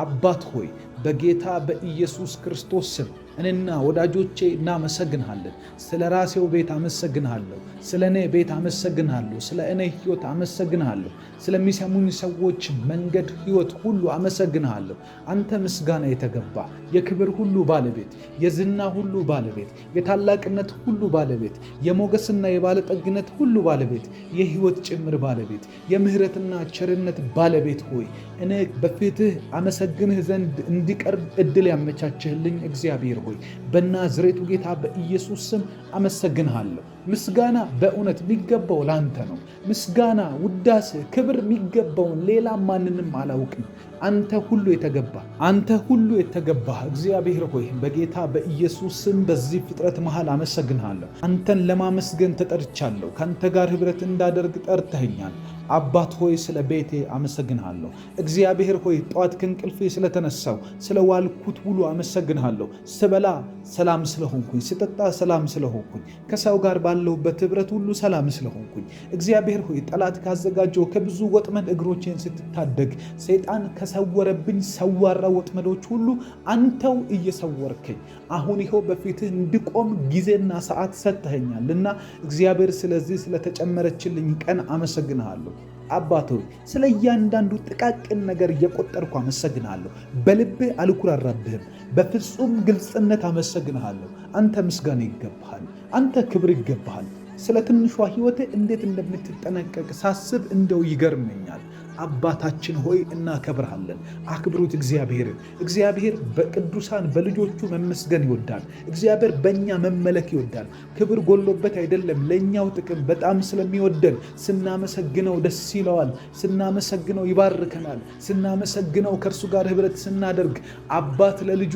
አባት ሆይ በጌታ በኢየሱስ ክርስቶስ ስም እኔና ወዳጆቼ እናመሰግንሃለን። ስለ ራሴው ቤት አመሰግንሃለሁ። ስለ እኔ ቤት አመሰግንሃለሁ። ስለ እኔ ሕይወት አመሰግንሃለሁ። ስለሚሰሙኝ ሰዎች መንገድ ሕይወት ሁሉ አመሰግንሃለሁ። አንተ ምስጋና የተገባ የክብር ሁሉ ባለቤት፣ የዝና ሁሉ ባለቤት፣ የታላቅነት ሁሉ ባለቤት፣ የሞገስና የባለጠግነት ሁሉ ባለቤት፣ የሕይወት ጭምር ባለቤት፣ የምህረትና ቸርነት ባለቤት ሆይ እኔ በፊትህ አመሰግንህ ዘንድ እንዲቀርብ ዕድል ያመቻችህልኝ እግዚአብሔር ሆይ በናዝሬቱ ጌታ በኢየሱስ ስም አመሰግንሃለሁ። ምስጋና በእውነት የሚገባው ላንተ ነው። ምስጋና፣ ውዳሴ፣ ክብር የሚገባውን ሌላ ማንንም አላውቅም። አንተ ሁሉ የተገባ እግዚአብሔር ሆይ በጌታ በኢየሱስ ስም በዚህ ፍጥረት መሃል አመሰግንሃለሁ። አንተን ለማመስገን ተጠርቻለሁ። ከአንተ ጋር ህብረት እንዳደርግ ጠርተኸኛል። አባት ሆይ ስለ ቤቴ አመሰግንሃለሁ። እግዚአብሔር ሆይ ጠዋት ከእንቅልፌ ስለተነሳው ስለ ዋልኩት ውሎ አመሰግንሃለሁ። ስበላ ሰላም ስለሆንኩኝ፣ ስጠጣ ሰላም ስለሆንኩኝ፣ ከሰው ጋር ባለሁበት ህብረት ሁሉ ሰላም ስለሆንኩኝ፣ እግዚአብሔር ሆይ ጠላት ካዘጋጀው ከብዙ ወጥመድ እግሮቼን ስትታደግ፣ ሰይጣን ከሰወረብኝ ሰዋራ ወጥመዶች ሁሉ አንተው እየሰወርከኝ አሁን ይኸው በፊትህ እንድቆም ጊዜና ሰዓት ሰጥተኸኛልና እግዚአብሔር ስለዚህ ስለተጨመረችልኝ ቀን አመሰግንሃለሁ። አባት ሆይ ስለ እያንዳንዱ ጥቃቅን ነገር እየቆጠርኩ አመሰግንሃለሁ። በልቤ አልኩራራብህም። በፍጹም ግልጽነት አመሰግንሃለሁ። አንተ ምስጋና ይገባሃል። አንተ ክብር ይገባሃል። ስለ ትንሿ ህይወቴ እንዴት እንደምትጠነቀቅ ሳስብ እንደው ይገርመኛል። አባታችን ሆይ እናከብርሃለን። አክብሩት እግዚአብሔርን። እግዚአብሔር በቅዱሳን በልጆቹ መመስገን ይወዳል። እግዚአብሔር በእኛ መመለክ ይወዳል። ክብር ጎሎበት አይደለም፣ ለእኛው ጥቅም በጣም ስለሚወደን ስናመሰግነው ደስ ይለዋል። ስናመሰግነው ይባርከናል። ስናመሰግነው ከእርሱ ጋር ህብረት ስናደርግ አባት ለልጁ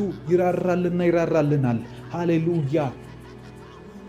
ይራራልናል። ሃሌሉያ።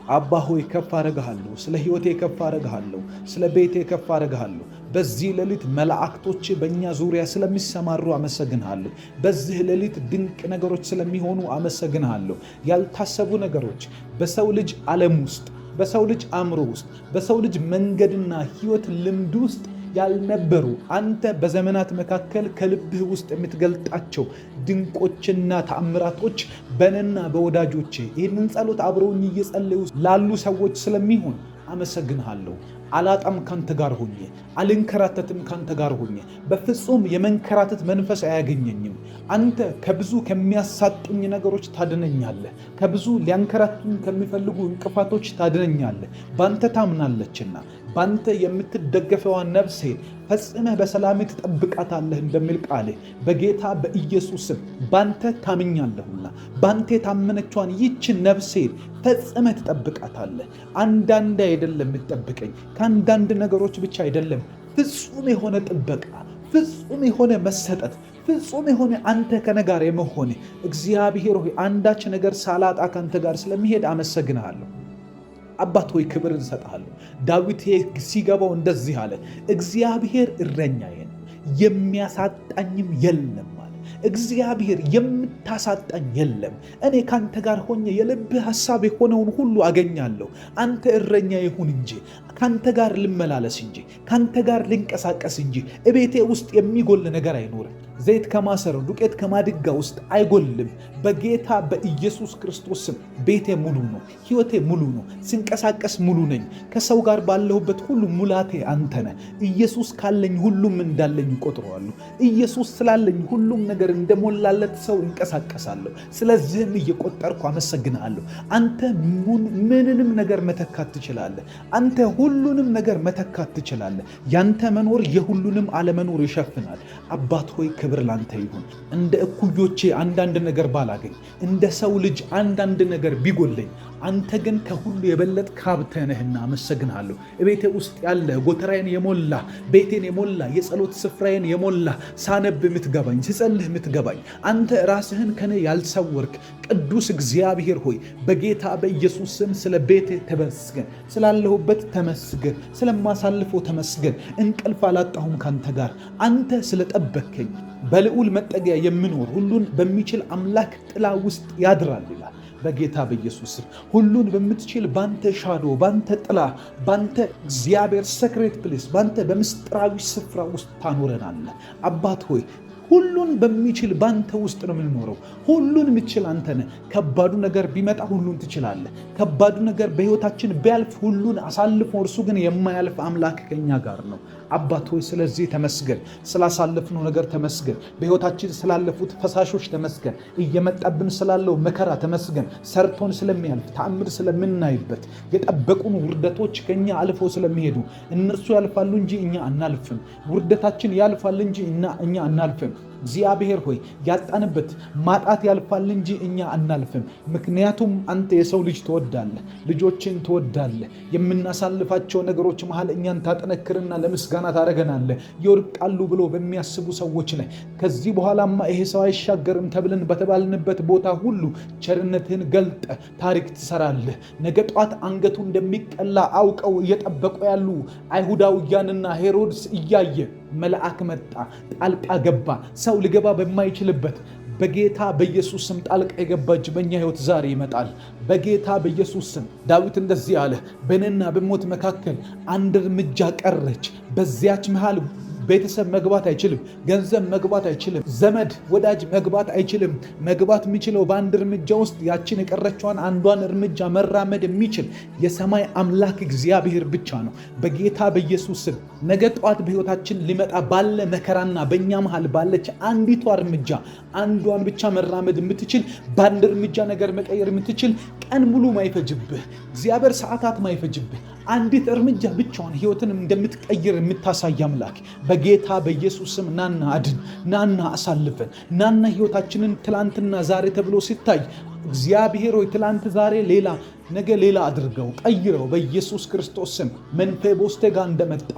አባ ሆይ ከፍ አረግሃለሁ። ስለ ህይወቴ ከፍ አረግሃለሁ። ስለ ቤቴ ከፍ አረግሃለሁ። በዚህ ሌሊት መላእክቶች በእኛ ዙሪያ ስለሚሰማሩ አመሰግንሃለሁ። በዚህ ሌሊት ድንቅ ነገሮች ስለሚሆኑ አመሰግንሃለሁ። ያልታሰቡ ነገሮች በሰው ልጅ ዓለም ውስጥ፣ በሰው ልጅ አእምሮ ውስጥ፣ በሰው ልጅ መንገድና ህይወት ልምድ ውስጥ ያልነበሩ አንተ በዘመናት መካከል ከልብህ ውስጥ የምትገልጣቸው ድንቆችና ተአምራቶች በእኔና በወዳጆቼ ይህንን ጸሎት አብረውኝ እየጸለዩ ላሉ ሰዎች ስለሚሆን አመሰግንሃለሁ። አላጣም ካንተ ጋር ሆኜ፣ አልንከራተትም ካንተ ጋር ሆኜ። በፍጹም የመንከራተት መንፈስ አያገኘኝም። አንተ ከብዙ ከሚያሳጡኝ ነገሮች ታድነኛለህ። ከብዙ ሊያንከራቱኝ ከሚፈልጉ እንቅፋቶች ታድነኛለህ። ባንተ ታምናለችና ባንተ የምትደገፈዋን ነፍሴን ፈጽመህ በሰላም ትጠብቃታለህ እንደሚል ቃልህ በጌታ በኢየሱስም ባንተ ታምኛለሁና ባንተ የታመነቿን ይችን ነፍሴን ፈጽመህ ትጠብቃታለህ። አንዳንድ አይደለም የምትጠብቀኝ፣ ከአንዳንድ ነገሮች ብቻ አይደለም። ፍጹም የሆነ ጥበቃ፣ ፍጹም የሆነ መሰጠት፣ ፍጹም የሆነ አንተ ከነጋር የመሆን እግዚአብሔር ሆይ አንዳች ነገር ሳላጣ ካንተ ጋር ስለሚሄድ አመሰግንሃለሁ። አባት ሆይ ክብር እንሰጥሃለሁ። ዳዊት ሲገባው እንደዚህ አለ፣ እግዚአብሔር እረኛዬ ነው የሚያሳጣኝም የለም አለ። እግዚአብሔር የምታሳጣኝ የለም። እኔ ካንተ ጋር ሆኜ የልብህ ሐሳብ የሆነውን ሁሉ አገኛለሁ። አንተ እረኛ ይሁን እንጂ ካንተ ጋር ልመላለስ እንጂ ካንተ ጋር ልንቀሳቀስ እንጂ እቤቴ ውስጥ የሚጎል ነገር አይኖርም። ዘይት ከማሰሮ ዱቄት ከማድጋ ውስጥ አይጎልም። በጌታ በኢየሱስ ክርስቶስ ስም ቤቴ ሙሉ ነው። ሕይወቴ ሙሉ ነው። ስንቀሳቀስ ሙሉ ነኝ። ከሰው ጋር ባለሁበት ሁሉ ሙላቴ አንተ ነህ። ኢየሱስ ካለኝ ሁሉም እንዳለኝ እቆጥረዋለሁ። ኢየሱስ ስላለኝ ሁሉም ነገር እንደሞላለት ሰው እንቀሳቀሳለሁ። ስለዚህም እየቆጠርኩ አመሰግናለሁ። አንተ ምንንም ነገር መተካት ትችላለህ። አንተ ሁሉንም ነገር መተካት ትችላለህ። ያንተ መኖር የሁሉንም አለመኖር ይሸፍናል። አባት ሆይ ክብር ላንተ ይሁን። እንደ እኩዮቼ አንዳንድ ነገር ባላገኝ፣ እንደ ሰው ልጅ አንዳንድ ነገር ቢጎለኝ፣ አንተ ግን ከሁሉ የበለጥክ ሀብቴ ነህና አመሰግንሃለሁ። ቤቴ ውስጥ ያለ ጎተራዬን የሞላ ቤቴን የሞላ የጸሎት ስፍራዬን የሞላ ሳነብ የምትገባኝ ስጸልህ የምትገባኝ አንተ ራስህን ከኔ ያልሰወርክ ቅዱስ እግዚአብሔር ሆይ በጌታ በኢየሱስ ስም ስለ ቤቴ ተመስገን፣ ስላለሁበት ተመስገን፣ ስለማሳልፈው ተመስገን። እንቅልፍ አላጣሁም ካንተ ጋር አንተ ስለጠበከኝ። በልዑል መጠጊያ የምኖር ሁሉን በሚችል አምላክ ጥላ ውስጥ ያድራል ይላል። በጌታ በኢየሱስ ስም ሁሉን በምትችል ባንተ ሻዶ፣ ባንተ ጥላ፣ ባንተ እግዚአብሔር ሰክሬት ፕሌስ፣ ባንተ በምስጢራዊ ስፍራ ውስጥ ታኖረናለህ። አባት ሆይ ሁሉን በሚችል ባንተ ውስጥ ነው የምንኖረው። ሁሉን የምትችል አንተ ነህ። ከባዱ ነገር ቢመጣ ሁሉን ትችላለህ። ከባዱ ነገር በሕይወታችን ቢያልፍ ሁሉን አሳልፎ እርሱ ግን የማያልፍ አምላክ ከኛ ጋር ነው። አባት ሆይ ስለዚህ ተመስገን። ስላሳለፍነው ነገር ተመስገን። በሕይወታችን ስላለፉት ፈሳሾች ተመስገን። እየመጣብን ስላለው መከራ ተመስገን። ሰርቶን ስለሚያልፍ ተአምር ስለምናይበት የጠበቁን ውርደቶች ከኛ አልፈው ስለሚሄዱ እነርሱ ያልፋሉ እንጂ እኛ አናልፍም። ውርደታችን ያልፋል እንጂ እኛ አናልፍም። እግዚአብሔር ሆይ ያጣንበት ማጣት ያልፋል እንጂ እኛ አናልፍም። ምክንያቱም አንተ የሰው ልጅ ትወዳለህ፣ ልጆችን ትወዳለህ። የምናሳልፋቸው ነገሮች መሃል እኛን ታጠነክርና ለምስጋና ታደርገናለህ። ይወድቃሉ ብሎ በሚያስቡ ሰዎች ላይ ከዚህ በኋላማ ይሄ ሰው አይሻገርም ተብለን በተባልንበት ቦታ ሁሉ ቸርነትህን ገልጠ ታሪክ ትሰራለህ። ነገ ጧት አንገቱ እንደሚቀላ አውቀው እየጠበቁ ያሉ አይሁዳውያንና ሄሮድስ እያየ መልአክ መጣ፣ ጣልቃ ገባ። ሰው ሊገባ በማይችልበት በጌታ በኢየሱስ ስም ጣልቃ የገባች በእኛ ሕይወት ዛሬ ይመጣል። በጌታ በኢየሱስ ስም ዳዊት እንደዚህ አለ፣ በእኔና በሞት መካከል አንድ እርምጃ ቀረች። በዚያች መሃል ቤተሰብ መግባት አይችልም። ገንዘብ መግባት አይችልም። ዘመድ ወዳጅ መግባት አይችልም። መግባት የሚችለው በአንድ እርምጃ ውስጥ ያችን የቀረችዋን አንዷን እርምጃ መራመድ የሚችል የሰማይ አምላክ እግዚአብሔር ብቻ ነው። በጌታ በኢየሱስ ስም ነገ ጠዋት በሕይወታችን ሊመጣ ባለ መከራና በእኛ መሃል ባለች አንዲቷ እርምጃ አንዷን ብቻ መራመድ የምትችል በአንድ እርምጃ ነገር መቀየር የምትችል ቀን ሙሉ ማይፈጅብህ እግዚአብሔር ሰዓታት ማይፈጅብህ አንዲት እርምጃ ብቻውን ሕይወትን እንደምትቀይር የምታሳይ አምላክ በጌታ በኢየሱስ ስም ናና አድን፣ ናና አሳልፈን፣ ናና ሕይወታችንን ትላንትና ዛሬ ተብሎ ሲታይ እግዚአብሔር ሆይ ትላንት ዛሬ ሌላ ነገ ሌላ አድርገው ቀይረው በኢየሱስ ክርስቶስ ስም መንፌቦስቴ ጋር እንደመጣ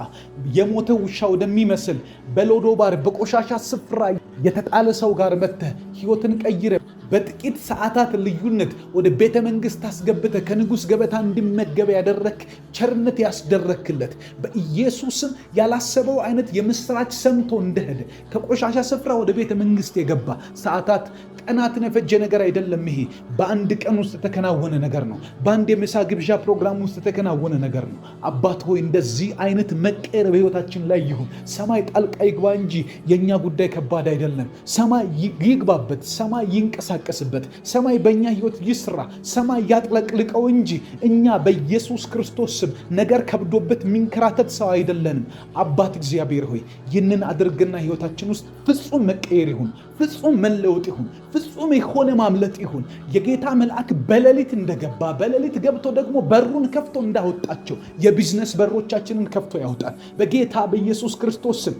የሞተ ውሻ ወደሚመስል በሎዶባር በቆሻሻ ስፍራ የተጣለ ሰው ጋር መጥተህ ሕይወትን ቀይረ በጥቂት ሰዓታት ልዩነት ወደ ቤተ መንግሥት አስገብተህ ከንጉሥ ገበታ እንዲመገብ ያደረክ ቸርነት ያስደረክለት በኢየሱስም ያላሰበው አይነት የምስራች ሰምቶ እንደሄደ ከቆሻሻ ስፍራ ወደ ቤተ መንግሥት የገባ ሰዓታት ቀናትን የፈጀ ነገር አይደለም። ይሄ በአንድ ቀን ውስጥ የተከናወነ ነገር ነው። በአንድ የምሳ ግብዣ ፕሮግራም ውስጥ የተከናወነ ነገር ነው። አባት ሆይ እንደዚህ አይነት መቀየር በሕይወታችን ላይ ይሁን። ሰማይ ጣልቃ ይግባ እንጂ የእኛ ጉዳይ ከባድ አይደለም። ሰማይ ይግባበት፣ ሰማይ ይንቀሳቀስበት፣ ሰማይ በእኛ ሕይወት ይስራ፣ ሰማይ ያጥለቅልቀው እንጂ እኛ በኢየሱስ ክርስቶስ ስም ነገር ከብዶበት ሚንከራተት ሰው አይደለንም። አባት እግዚአብሔር ሆይ ይህንን አድርግና ሕይወታችን ውስጥ ፍጹም መቀየር ይሁን፣ ፍጹም መለወጥ ይሁን፣ ፍጹም የሆነ ማምለጥ ይሁን። የጌታ መልአክ በሌሊት እንደገባ በሌሊት ገብቶ ደግሞ በሩን ከፍቶ እንዳወጣቸው የቢዝነስ በሮቻችንን ከፍቶ ያውጣል በጌታ በኢየሱስ ክርስቶስ ስም።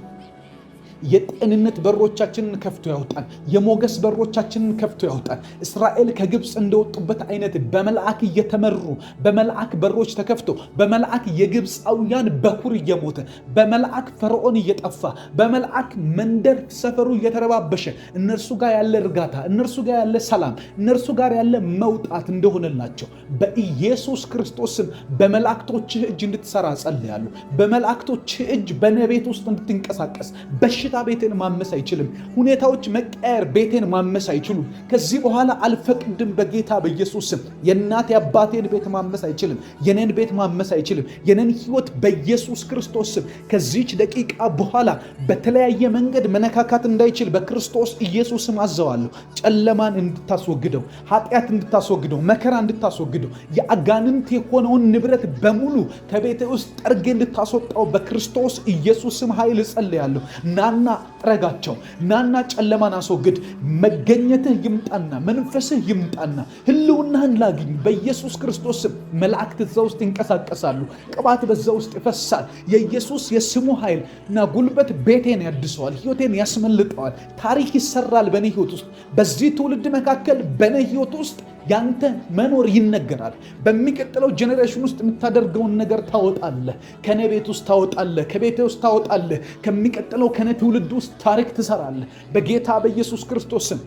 የጤንነት በሮቻችንን ከፍቶ ያውጣል። የሞገስ በሮቻችንን ከፍቶ ያውጣል። እስራኤል ከግብፅ እንደወጡበት አይነት በመልአክ እየተመሩ በመልአክ በሮች ተከፍቶ በመልአክ የግብፃውያን በኩር እየሞተ በመልአክ ፈርዖን እየጠፋ በመልአክ መንደር ሰፈሩ እየተረባበሸ እነርሱ ጋር ያለ እርጋታ፣ እነርሱ ጋር ያለ ሰላም፣ እነርሱ ጋር ያለ መውጣት እንደሆነላቸው በኢየሱስ ክርስቶስም በመላእክቶችህ እጅ እንድትሰራ ጸልያለሁ። በመላእክቶችህ እጅ በነቤት ውስጥ እንድትንቀሳቀስ በሽታ ቤቴን ማመስ አይችልም። ሁኔታዎች መቀየር ቤቴን ማመስ አይችሉም። ከዚህ በኋላ አልፈቅድም በጌታ በኢየሱስ ስም። የእናቴ አባቴን ቤት ማመስ አይችልም። የኔን ቤት ማመስ አይችልም። የኔን ህይወት በኢየሱስ ክርስቶስ ስም ከዚች ደቂቃ በኋላ በተለያየ መንገድ መነካካት እንዳይችል በክርስቶስ ኢየሱስ ስም አዘዋለሁ። ጨለማን እንድታስወግደው፣ ኃጢአት እንድታስወግደው፣ መከራ እንድታስወግደው፣ የአጋንንት የሆነውን ንብረት በሙሉ ከቤቴ ውስጥ ጠርጌ እንድታስወጣው በክርስቶስ ኢየሱስ ስም ኃይል እጸልያለሁ። ናና ጥረጋቸው፣ ናና ጨለማን አስወግድ። መገኘትህ ይምጣና መንፈስህ ይምጣና ህልውናህን ላግኝ በኢየሱስ ክርስቶስ ስም። መላእክት እዛ ውስጥ ይንቀሳቀሳሉ። ቅባት በዛ ውስጥ ይፈሳል። የኢየሱስ የስሙ ኃይል እና ጉልበት ቤቴን ያድሰዋል፣ ህይወቴን ያስመልጠዋል። ታሪክ ይሰራል በእኔ ህይወት ውስጥ። በዚህ ትውልድ መካከል በእኔ ህይወት ውስጥ ያንተ መኖር ይነገራል። በሚቀጥለው ጄኔሬሽን ውስጥ የምታደርገውን ነገር ታወጣለህ። ከኔ ቤት ውስጥ ታወጣለህ፣ ከቤቴ ውስጥ ታወጣለህ። ከሚቀጥለው ከኔ ትውልድ ውስጥ ታሪክ ትሰራለህ በጌታ በኢየሱስ ክርስቶስ ስም።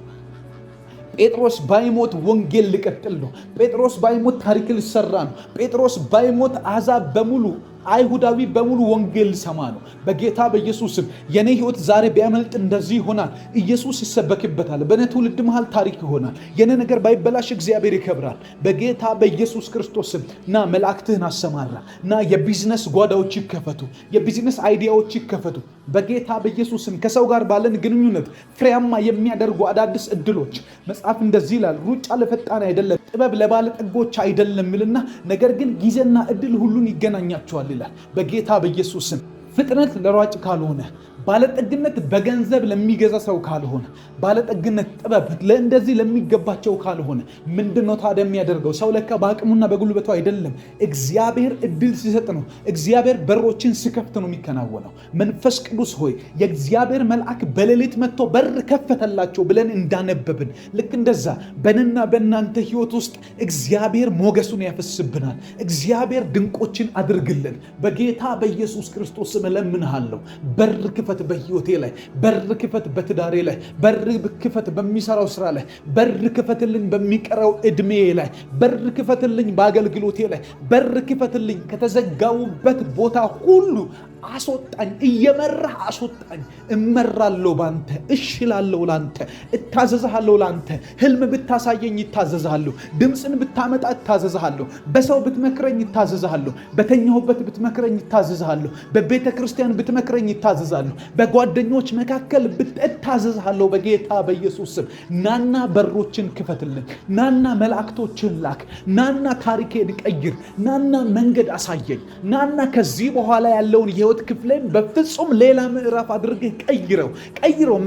ጴጥሮስ ባይሞት ወንጌል ሊቀጥል ነው። ጴጥሮስ ባይሞት ታሪክ ሊሰራ ነው። ጴጥሮስ ባይሞት አሕዛብ በሙሉ አይሁዳዊ በሙሉ ወንጌል ሰማ ነው በጌታ በኢየሱስ ስም። የኔ ህይወት ዛሬ ቢያመልጥ እንደዚህ ይሆናል። ኢየሱስ ይሰበክበታል። በኔ ትውልድ መሃል ታሪክ ይሆናል። የኔ ነገር ባይበላሽ እግዚአብሔር ይከብራል በጌታ በኢየሱስ ክርስቶስ ስም። ና መላእክትህን አሰማራ። ና የቢዝነስ ጓዳዎች ይከፈቱ፣ የቢዝነስ አይዲያዎች ይከፈቱ በጌታ በኢየሱስ ስም። ከሰው ጋር ባለን ግንኙነት ፍሬያማ የሚያደርጉ አዳዲስ እድሎች። መጽሐፍ እንደዚህ ይላል፣ ሩጫ ለፈጣን አይደለም፣ ጥበብ ለባለጠጎች አይደለም ይልና ነገር ግን ጊዜና እድል ሁሉን ይገናኛቸዋል ይላል በጌታ በኢየሱስ ስም። ፍጥነት ለሯጭ ካልሆነ፣ ባለጠግነት በገንዘብ ለሚገዛ ሰው ካልሆነ፣ ባለጠግነት ጥበብ ለእንደዚህ ለሚገባቸው ካልሆነ ምንድነው ታዲያ የሚያደርገው? ሰው ለካ በአቅሙና በጉልበቱ አይደለም፣ እግዚአብሔር እድል ሲሰጥ ነው። እግዚአብሔር በሮችን ሲከፍት ነው የሚከናወነው። መንፈስ ቅዱስ ሆይ የእግዚአብሔር መልአክ በሌሊት መጥቶ በር ከፈተላቸው ብለን እንዳነበብን ልክ እንደዛ በእኔና በእናንተ ህይወት ውስጥ እግዚአብሔር ሞገሱን ያፈስብናል። እግዚአብሔር ድንቆችን አድርግልን በጌታ በኢየሱስ ክርስቶስ ስም እለምንሃለሁ። በር ክፈት በህይወቴ ላይ፣ በር ክፈት በትዳሬ ላይ፣ በር ክፈት በሚሰራው ስራ ላይ፣ በር ክፈትልኝ በሚቀረው እድሜ ላይ፣ በር ክፈትልኝ በአገልግሎቴ ላይ፣ በር ክፈትልኝ ከተዘጋውበት ቦታ ሁሉ አስወጣኝ። እየመራህ አስወጣኝ። እመራለሁ ባንተ፣ እሽላለሁ ላንተ፣ እታዘዝሃለሁ ላንተ። ህልም ብታሳየኝ ይታዘዝሃለሁ። ድምፅን ብታመጣ እታዘዝሃለሁ። በሰው ብትመክረኝ ይታዘዝሃለሁ። በተኛሁበት ብትመክረኝ ይታዘዝሃለሁ። በቤተ ክርስቲያን ብትመክረኝ ይታዘዛለሁ። በጓደኞች መካከል እታዘዝሃለሁ በጌታ በኢየሱስ ስም። ናና በሮችን ክፈትልኝ። ናና መላእክቶችን ላክ። ናና ታሪኬን ቀይር። ናና መንገድ አሳየኝ። ናና ከዚህ በኋላ ያለውን የህይወት ክፍሌን በፍጹም ሌላ ምዕራፍ አድርገህ ቀይረው።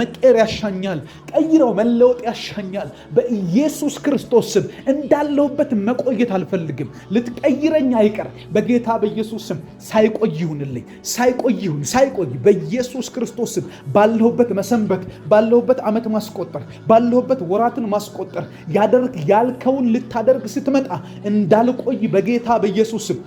መቀየር ያሻኛል። ቀይረው፣ መለወጥ ያሻኛል በኢየሱስ ክርስቶስ ስም። እንዳለሁበት መቆየት አልፈልግም። ልትቀይረኝ አይቀር በጌታ በኢየሱስ ስም። ሳይቆይ ይሁንልኝ። ሳይቆይ በኢየሱስ ክርስቶስ ስም። ባለሁበት መሰንበት፣ ባለሁበት ዓመት ማስቆጠር፣ ባለሁበት ወራትን ማስቆጠር ያደርግ ያልከውን ልታደርግ ስትመጣ እንዳልቆይ በጌታ በኢየሱስ ስም።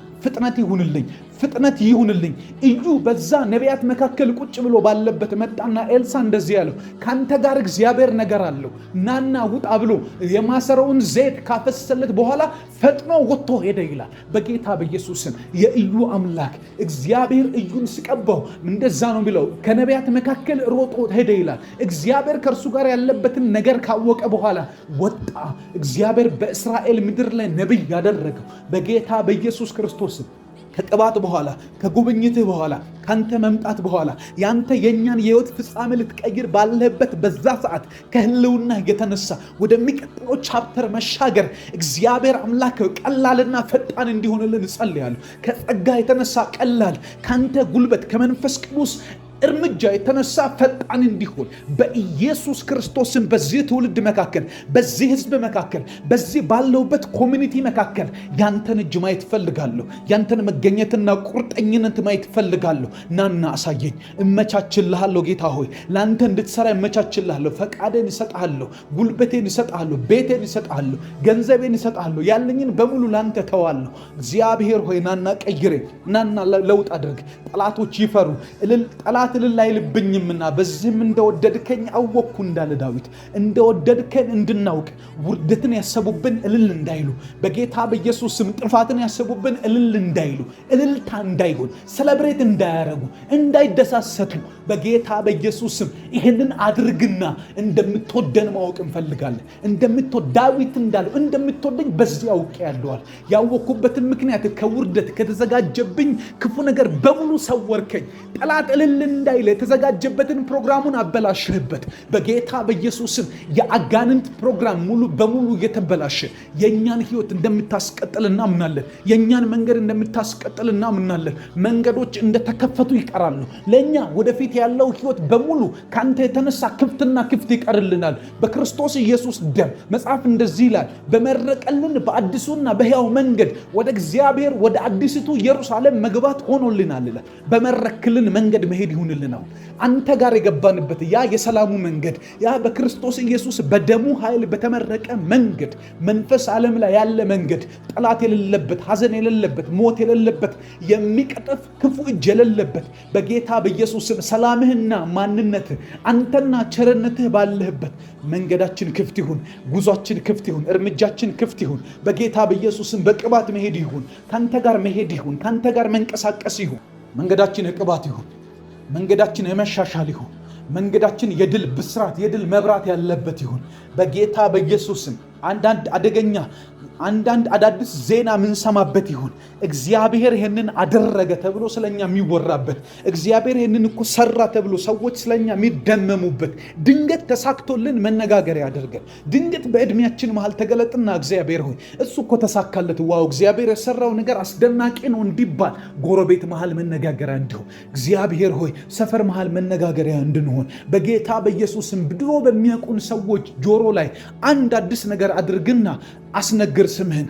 ፍጥነት ይሁንልኝ። እዩ በዛ ነቢያት መካከል ቁጭ ብሎ ባለበት መጣና ኤልሳ እንደዚህ ያለው፣ ካንተ ጋር እግዚአብሔር ነገር አለው፣ ናና ውጣ ብሎ የማሰረውን ዘይት ካፈሰለት በኋላ ፈጥኖ ወጥቶ ሄደ ይላል በጌታ በኢየሱስ ስም። የእዩ አምላክ እግዚአብሔር እዩን ሲቀባው እንደዛ ነው የሚለው። ከነቢያት መካከል ሮጦ ሄደ ይላል። እግዚአብሔር ከእርሱ ጋር ያለበትን ነገር ካወቀ በኋላ ወጣ። እግዚአብሔር በእስራኤል ምድር ላይ ነቢይ ያደረገው በጌታ በኢየሱስ ክርስቶስ ከቅባት በኋላ፣ ከጉብኝትህ በኋላ፣ ካንተ መምጣት በኋላ ያንተ የኛን የህይወት ፍጻሜ ልትቀይር ባለህበት በዛ ሰዓት ከህልውና የተነሳ ወደሚቀጥለው ቻፕተር መሻገር እግዚአብሔር አምላክ ቀላልና ፈጣን እንዲሆንልን እጸልያለሁ። ከጸጋ የተነሳ ቀላል፣ ካንተ ጉልበት ከመንፈስ ቅዱስ እርምጃ የተነሳ ፈጣን እንዲሆን በኢየሱስ ክርስቶስን በዚህ ትውልድ መካከል፣ በዚህ ህዝብ መካከል፣ በዚህ ባለውበት ኮሚኒቲ መካከል ያንተን እጅ ማየት ፈልጋለሁ። ያንተን መገኘትና ቁርጠኝነት ማየት ፈልጋለሁ። ናና አሳየኝ። እመቻችልሃለሁ ጌታ ሆይ፣ ለአንተ እንድትሰራ እመቻችልሃለሁ። ፈቃዴን እሰጥሃለሁ፣ ጉልበቴን እሰጥሃለሁ፣ ቤቴን እሰጥሃለሁ፣ ገንዘቤን እሰጥሃለሁ። ያለኝን በሙሉ ለአንተ ተዋለሁ። እግዚአብሔር ሆይ ናና ቀይሬ፣ ናና ለውጥ አድርግ። ጠላቶች ይፈሩ። ጠላት እልል አይልብኝምና በዚህም እንደወደድከኝ አወቅኩ እንዳለ ዳዊት እንደወደድከን እንድናውቅ ውርደትን ያሰቡብን እልል እንዳይሉ በጌታ በኢየሱስ ስም ጥፋትን ያሰቡብን እልል እንዳይሉ እልልታ እንዳይሆን ሰለብሬት እንዳያረጉ እንዳይደሳሰቱ በጌታ በኢየሱስ ስም ይሄንን አድርግና እንደምትወደን ማወቅ እንፈልጋለን። እንደምትወድ ዳዊት እንዳለው እንደምትወደኝ በዚህ አውቄያለሁ። ያወቅኩበትን ምክንያት ከውርደት ከተዘጋጀብኝ ክፉ ነገር በሙሉ ሰወርከኝ። ጠላት እልል እንዳይል የተዘጋጀበትን ፕሮግራሙን አበላሽህበት። በጌታ በኢየሱስ ስም የአጋንንት ፕሮግራም ሙሉ በሙሉ እየተበላሸ የኛን ህይወት እንደምታስቀጥል እናምናለን። የኛን መንገድ እንደምታስቀጥል እናምናለን። መንገዶች እንደተከፈቱ ይቀራሉ። ለኛ ወደፊት ያለው ህይወት በሙሉ ካንተ የተነሳ ክፍትና ክፍት ይቀርልናል። በክርስቶስ ኢየሱስ ደም መጽሐፍ እንደዚህ ይላል፣ በመረቀልን በአዲሱና በሕያው መንገድ ወደ እግዚአብሔር ወደ አዲስቱ ኢየሩሳሌም መግባት ሆኖልናል ይላል። በመረክልን መንገድ መሄድ ይሁንልናል። አንተ ጋር የገባንበት ያ የሰላሙ መንገድ ያ በክርስቶስ ኢየሱስ በደሙ ኃይል በተመረቀ መንገድ መንፈስ ዓለም ላይ ያለ መንገድ ጠላት የሌለበት ሐዘን የሌለበት ሞት የሌለበት የሚቀጥፍ ክፉ እጅ የሌለበት በጌታ በኢየሱስ ስም ሰላምህና ማንነትህ አንተና ቸርነትህ ባለህበት መንገዳችን ክፍት ይሁን፣ ጉዟችን ክፍት ይሁን፣ እርምጃችን ክፍት ይሁን። በጌታ በኢየሱስ ስም በቅባት መሄድ ይሁን፣ ካንተ ጋር መሄድ ይሁን፣ ካንተ ጋር መንቀሳቀስ ይሁን። መንገዳችን የቅባት ይሁን፣ መንገዳችን የመሻሻል ይሁን፣ መንገዳችን የድል ብስራት የድል መብራት ያለበት ይሁን። በጌታ በኢየሱስ ስም አንዳንድ አዳዲስ ዜና ምንሰማበት ይሁን። እግዚአብሔር ይሄንን አደረገ ተብሎ ስለኛ የሚወራበት፣ እግዚአብሔር ይሄንን እኮ ሰራ ተብሎ ሰዎች ስለኛ የሚደመሙበት፣ ድንገት ተሳክቶልን መነጋገር ያደርገን። ድንገት በእድሜያችን መሃል ተገለጥና እግዚአብሔር ሆይ እሱ እኮ ተሳካለት፣ ዋው እግዚአብሔር የሰራው ነገር አስደናቂ ነው እንዲባል ጎረቤት መሃል መነጋገሪያ እንዲሆን፣ እግዚአብሔር ሆይ ሰፈር መሃል መነጋገሪያ እንድንሆን በጌታ በኢየሱስም ድሮ በሚያውቁን ሰዎች ጆሮ ላይ አንድ አዲስ ነገር አድርግና አስነግር ስምህን፣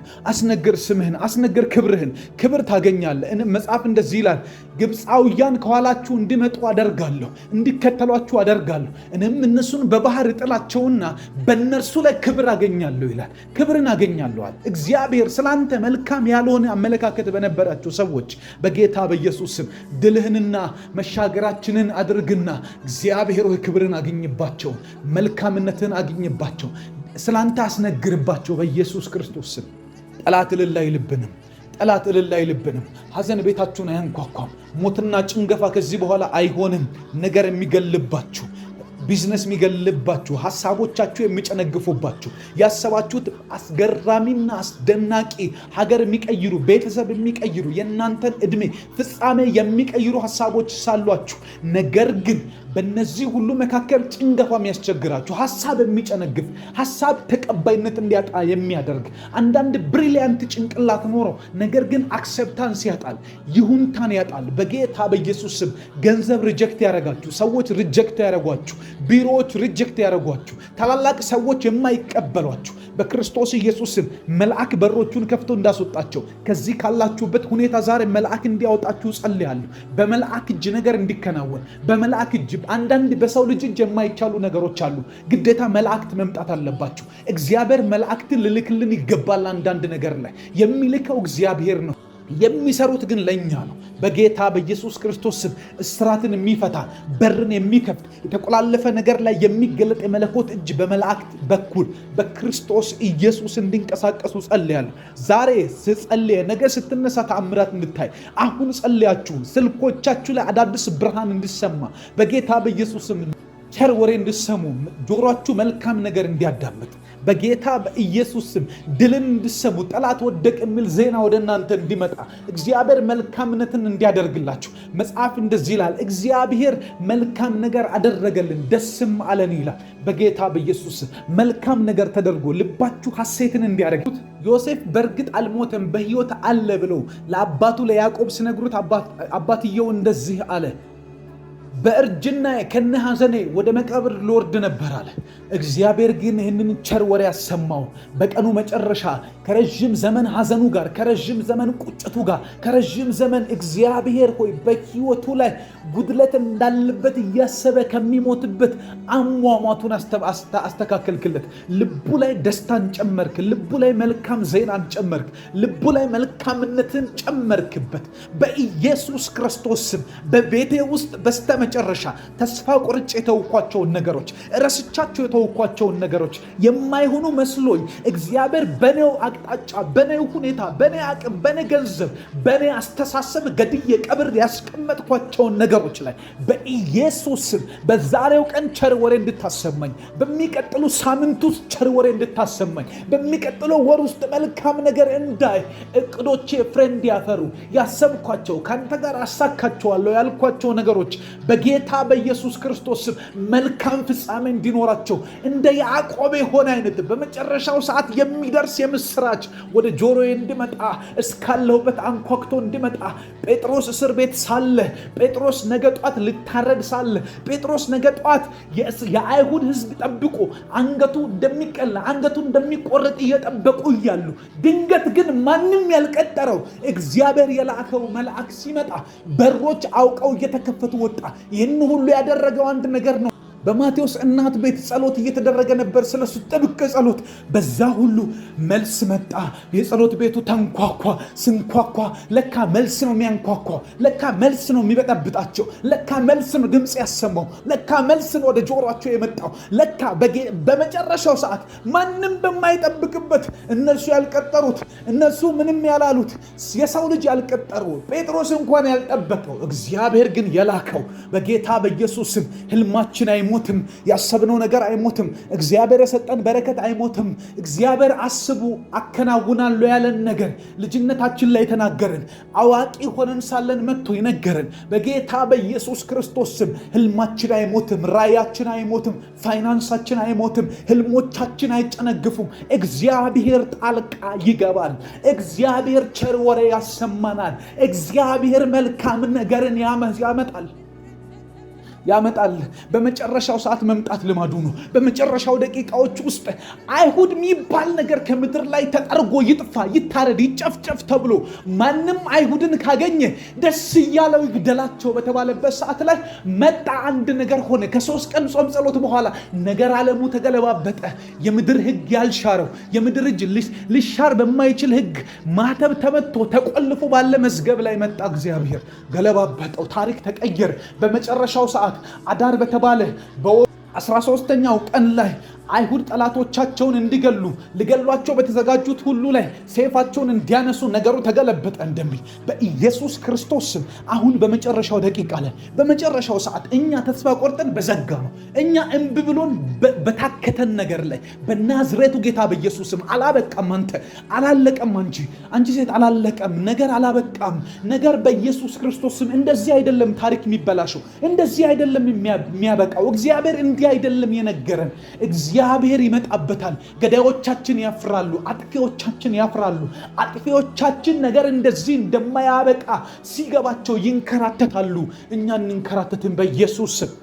አስነግር ክብርህን። ክብር ታገኛለህ። መጽሐፍ እንደዚህ ይላል፣ ግብፃውያን ከኋላችሁ እንዲመጡ አደርጋለሁ፣ እንዲከተሏችሁ አደርጋለሁ፣ እኔም እነሱን በባህር እጥላቸውና በእነርሱ ላይ ክብር አገኛለሁ ይላል። ክብርን አገኛለሁ አለ እግዚአብሔር። ስላንተ መልካም ያልሆነ አመለካከት በነበራቸው ሰዎች በጌታ በኢየሱስ ስም ድልህንና መሻገራችንን አድርግና እግዚአብሔር ሆይ ክብርን አግኝባቸው፣ መልካምነትን አግኝባቸው፣ ስላንተ አስነግርባቸው በኢየሱስ ክርስቶስ ስም። ጠላት እልል አይልብንም። ሐዘን ቤታችሁን አያንኳኳም። ሞትና ጭንገፋ ከዚህ በኋላ አይሆንም። ነገር የሚገልባችሁ፣ ቢዝነስ የሚገልባችሁ፣ ሐሳቦቻችሁ የሚጨነግፉባችሁ፣ ያሰባችሁት አስገራሚና አስደናቂ ሀገር የሚቀይሩ ቤተሰብ የሚቀይሩ የእናንተን ዕድሜ ፍጻሜ የሚቀይሩ ሐሳቦች ሳሏችሁ ነገር ግን በእነዚህ ሁሉ መካከል ጭንገፋ የሚያስቸግራችሁ ሐሳብ የሚጨነግፍ ሐሳብ ተቀባይነት እንዲያጣ የሚያደርግ አንዳንድ ብሪሊያንት ጭንቅላት ኖሮ ነገር ግን አክሴፕታንስ ያጣል፣ ይሁንታን ያጣል። በጌታ በኢየሱስ ስም ገንዘብ ሪጀክት ያደረጋችሁ ሰዎች ሪጀክት ያደረጓችሁ፣ ቢሮዎች ሪጀክት ያደረጓችሁ፣ ታላላቅ ሰዎች የማይቀበሏችሁ በክርስቶስ ኢየሱስ ስም መልአክ በሮቹን ከፍቶ እንዳስወጣቸው ከዚህ ካላችሁበት ሁኔታ ዛሬ መልአክ እንዲያወጣችሁ ጸልያለሁ። በመልአክ እጅ ነገር እንዲከናወን በመልአክ እጅ አንዳንድ በሰው ልጅ እጅ የማይቻሉ ነገሮች አሉ። ግዴታ መላእክት መምጣት አለባቸው። እግዚአብሔር መላእክትን ልልክልን ይገባል። አንዳንድ ነገር ላይ የሚልከው እግዚአብሔር ነው፣ የሚሰሩት ግን ለኛ ነው። በጌታ በኢየሱስ ክርስቶስ ስም እስራትን የሚፈታ በርን የሚከፍት የተቆላለፈ ነገር ላይ የሚገለጥ የመለኮት እጅ በመላእክት በኩል በክርስቶስ ኢየሱስ እንዲንቀሳቀሱ ጸልያለሁ። ዛሬ ስጸልየ ነገ ስትነሳ ተአምራት እንድታይ አሁን ጸልያችሁ ስልኮቻችሁ ላይ አዳዲስ ብርሃን እንዲሰማ በጌታ በኢየሱስ ስም ቸር ወሬ እንድሰሙ ጆሮአችሁ መልካም ነገር እንዲያዳምጥ በጌታ በኢየሱስ ስም ድልን እንድሰሙ ጠላት ወደቅ የሚል ዜና ወደ እናንተ እንዲመጣ እግዚአብሔር መልካምነትን እንዲያደርግላችሁ መጽሐፍ እንደዚህ ይላል፣ እግዚአብሔር መልካም ነገር አደረገልን ደስም አለን ይላል። በጌታ በኢየሱስ መልካም ነገር ተደርጎ ልባችሁ ሐሴትን እንዲያደርግ ዮሴፍ በእርግጥ አልሞተም በሕይወት አለ ብለው ለአባቱ ለያዕቆብ ሲነግሩት አባትየው እንደዚህ አለ፣ በእርጅና ከነ ሐዘኔ ወደ መቃብር ልወርድ ነበር አለ። እግዚአብሔር ግን ይህንን ቸር ወሬ ያሰማው በቀኑ መጨረሻ ከረዥም ዘመን ሐዘኑ ጋር ከረዥም ዘመን ቁጭቱ ጋር ከረዥም ዘመን እግዚአብሔር ሆይ በሕይወቱ ላይ ጉድለት እንዳለበት እያሰበ ከሚሞትበት አሟሟቱን አስተካከልክለት። ልቡ ላይ ደስታን ጨመርክ፣ ልቡ ላይ መልካም ዜናን ጨመርክ፣ ልቡ ላይ መልካምነትን ጨመርክበት በኢየሱስ ክርስቶስ ስም። በቤቴ ውስጥ በስተመጨረሻ በመጨረሻ ተስፋ ቆርጬ የተውኳቸውን ነገሮች፣ ረስቻቸው የተውኳቸውን ነገሮች የማይሆኑ መስሎኝ እግዚአብሔር በኔው አቅጣጫ፣ በኔው ሁኔታ፣ በኔ አቅም፣ በኔ ገንዘብ፣ በኔ አስተሳሰብ ገድዬ ቀብር ያስቀመጥኳቸውን ነገሮች ላይ በኢየሱስ ስም በዛሬው ቀን ቸር ወሬ እንድታሰማኝ፣ በሚቀጥሉ ሳምንት ውስጥ ቸር ወሬ እንድታሰማኝ፣ በሚቀጥለው ወር ውስጥ መልካም ነገር እንዳይ፣ እቅዶቼ ፍሬ እንዲያፈሩ፣ ያሰብኳቸው ካንተ ጋር አሳካቸዋለሁ ያልኳቸው ነገሮች በጌታ በኢየሱስ ክርስቶስ ስም መልካም ፍጻሜ እንዲኖራቸው እንደ ያዕቆብ የሆነ አይነት በመጨረሻው ሰዓት የሚደርስ የምስራች ወደ ጆሮዬ እንዲመጣ እስካለሁበት አንኳኩቶ እንዲመጣ ጴጥሮስ እስር ቤት ሳለ፣ ጴጥሮስ ነገ ጧት ልታረድ ሳለ፣ ጴጥሮስ ነገ ጧት የአይሁድ ሕዝብ ጠብቆ አንገቱ እንደሚቀላ አንገቱ እንደሚቆረጥ እየጠበቁ እያሉ ድንገት ግን ማንም ያልቀጠረው እግዚአብሔር የላከው መልአክ ሲመጣ በሮች አውቀው እየተከፈቱ ወጣ። ይህን ሁሉ ያደረገው አንድ ነገር ነው። በማቴዎስ እናት ቤት ጸሎት እየተደረገ ነበር፣ ስለሱ ጥብቅ ጸሎት። በዛ ሁሉ መልስ መጣ። የጸሎት ቤቱ ተንኳኳ። ስንኳኳ ለካ መልስ ነው የሚያንኳኳ፣ ለካ መልስ ነው የሚበጠብጣቸው፣ ለካ መልስ ነው ድምፅ ያሰማው፣ ለካ መልስ ነው ወደ ጆሮአቸው የመጣው። ለካ በመጨረሻው ሰዓት ማንም በማይጠብቅበት እነሱ ያልቀጠሩት፣ እነሱ ምንም ያላሉት፣ የሰው ልጅ ያልቀጠሩ፣ ጴጥሮስ እንኳን ያልጠበቀው እግዚአብሔር ግን የላከው በጌታ በኢየሱስ ስም ህልማችን አይሞትም፣ ያሰብነው ነገር አይሞትም፣ እግዚአብሔር የሰጠን በረከት አይሞትም። እግዚአብሔር አስቡ አከናውናለሁ ያለን ነገር ልጅነታችን ላይ ተናገረን፣ አዋቂ ሆነን ሳለን መጥቶ ይነገረን። በጌታ በኢየሱስ ክርስቶስ ስም ህልማችን አይሞትም፣ ራያችን አይሞትም፣ ፋይናንሳችን አይሞትም፣ ህልሞቻችን አይጨነግፉም። እግዚአብሔር ጣልቃ ይገባል። እግዚአብሔር ቸር ወሬ ያሰማናል። እግዚአብሔር መልካም ነገርን ያመጣል። በመጨረሻው ሰዓት መምጣት ልማዱ ነው። በመጨረሻው ደቂቃዎች ውስጥ አይሁድ የሚባል ነገር ከምድር ላይ ተጠርጎ ይጥፋ፣ ይታረድ፣ ይጨፍጨፍ ተብሎ ማንም አይሁድን ካገኘ ደስ እያለው ይግደላቸው በተባለበት ሰዓት ላይ መጣ። አንድ ነገር ሆነ። ከ3 ቀን ጾም ጸሎት በኋላ ነገር ዓለሙ ተገለባበጠ። የምድር ህግ ያልሻረው፣ የምድር እጅ ሊሻር በማይችል ህግ ማተብ ተመቶ ተቆልፎ ባለ መዝገብ ላይ መጣ። እግዚአብሔር ገለባበጠው። ታሪክ ተቀየረ። በመጨረሻው ሰዓት አዳር በተባለ በ13ኛው ቀን ላይ አይሁድ ጠላቶቻቸውን እንዲገሉ ሊገሏቸው በተዘጋጁት ሁሉ ላይ ሰይፋቸውን እንዲያነሱ ነገሩ ተገለበጠ እንደሚል በኢየሱስ ክርስቶስ ስም አሁን በመጨረሻው ደቂቃ ላይ በመጨረሻው ሰዓት እኛ ተስፋ ቆርጠን በዘጋ ነው፣ እኛ እምቢ ብሎን በታከተን ነገር ላይ በናዝሬቱ ጌታ በኢየሱስ ስም አላበቃም። አንተ አላለቀም፣ አንቺ ሴት አላለቀም፣ ነገር አላበቃም። ነገር በኢየሱስ ክርስቶስ ስም እንደዚህ አይደለም ታሪክ የሚበላሸው፣ እንደዚህ አይደለም የሚያበቃው። እግዚአብሔር እንዲህ አይደለም የነገረን። እግዚአብሔር ይመጣበታል። ገዳዮቻችን ያፍራሉ፣ አጥፊዎቻችን ያፍራሉ። አጥፊዎቻችን ነገር እንደዚህ እንደማያበቃ ሲገባቸው ይንከራተታሉ። እኛ እንንከራተትን በኢየሱስ ስም።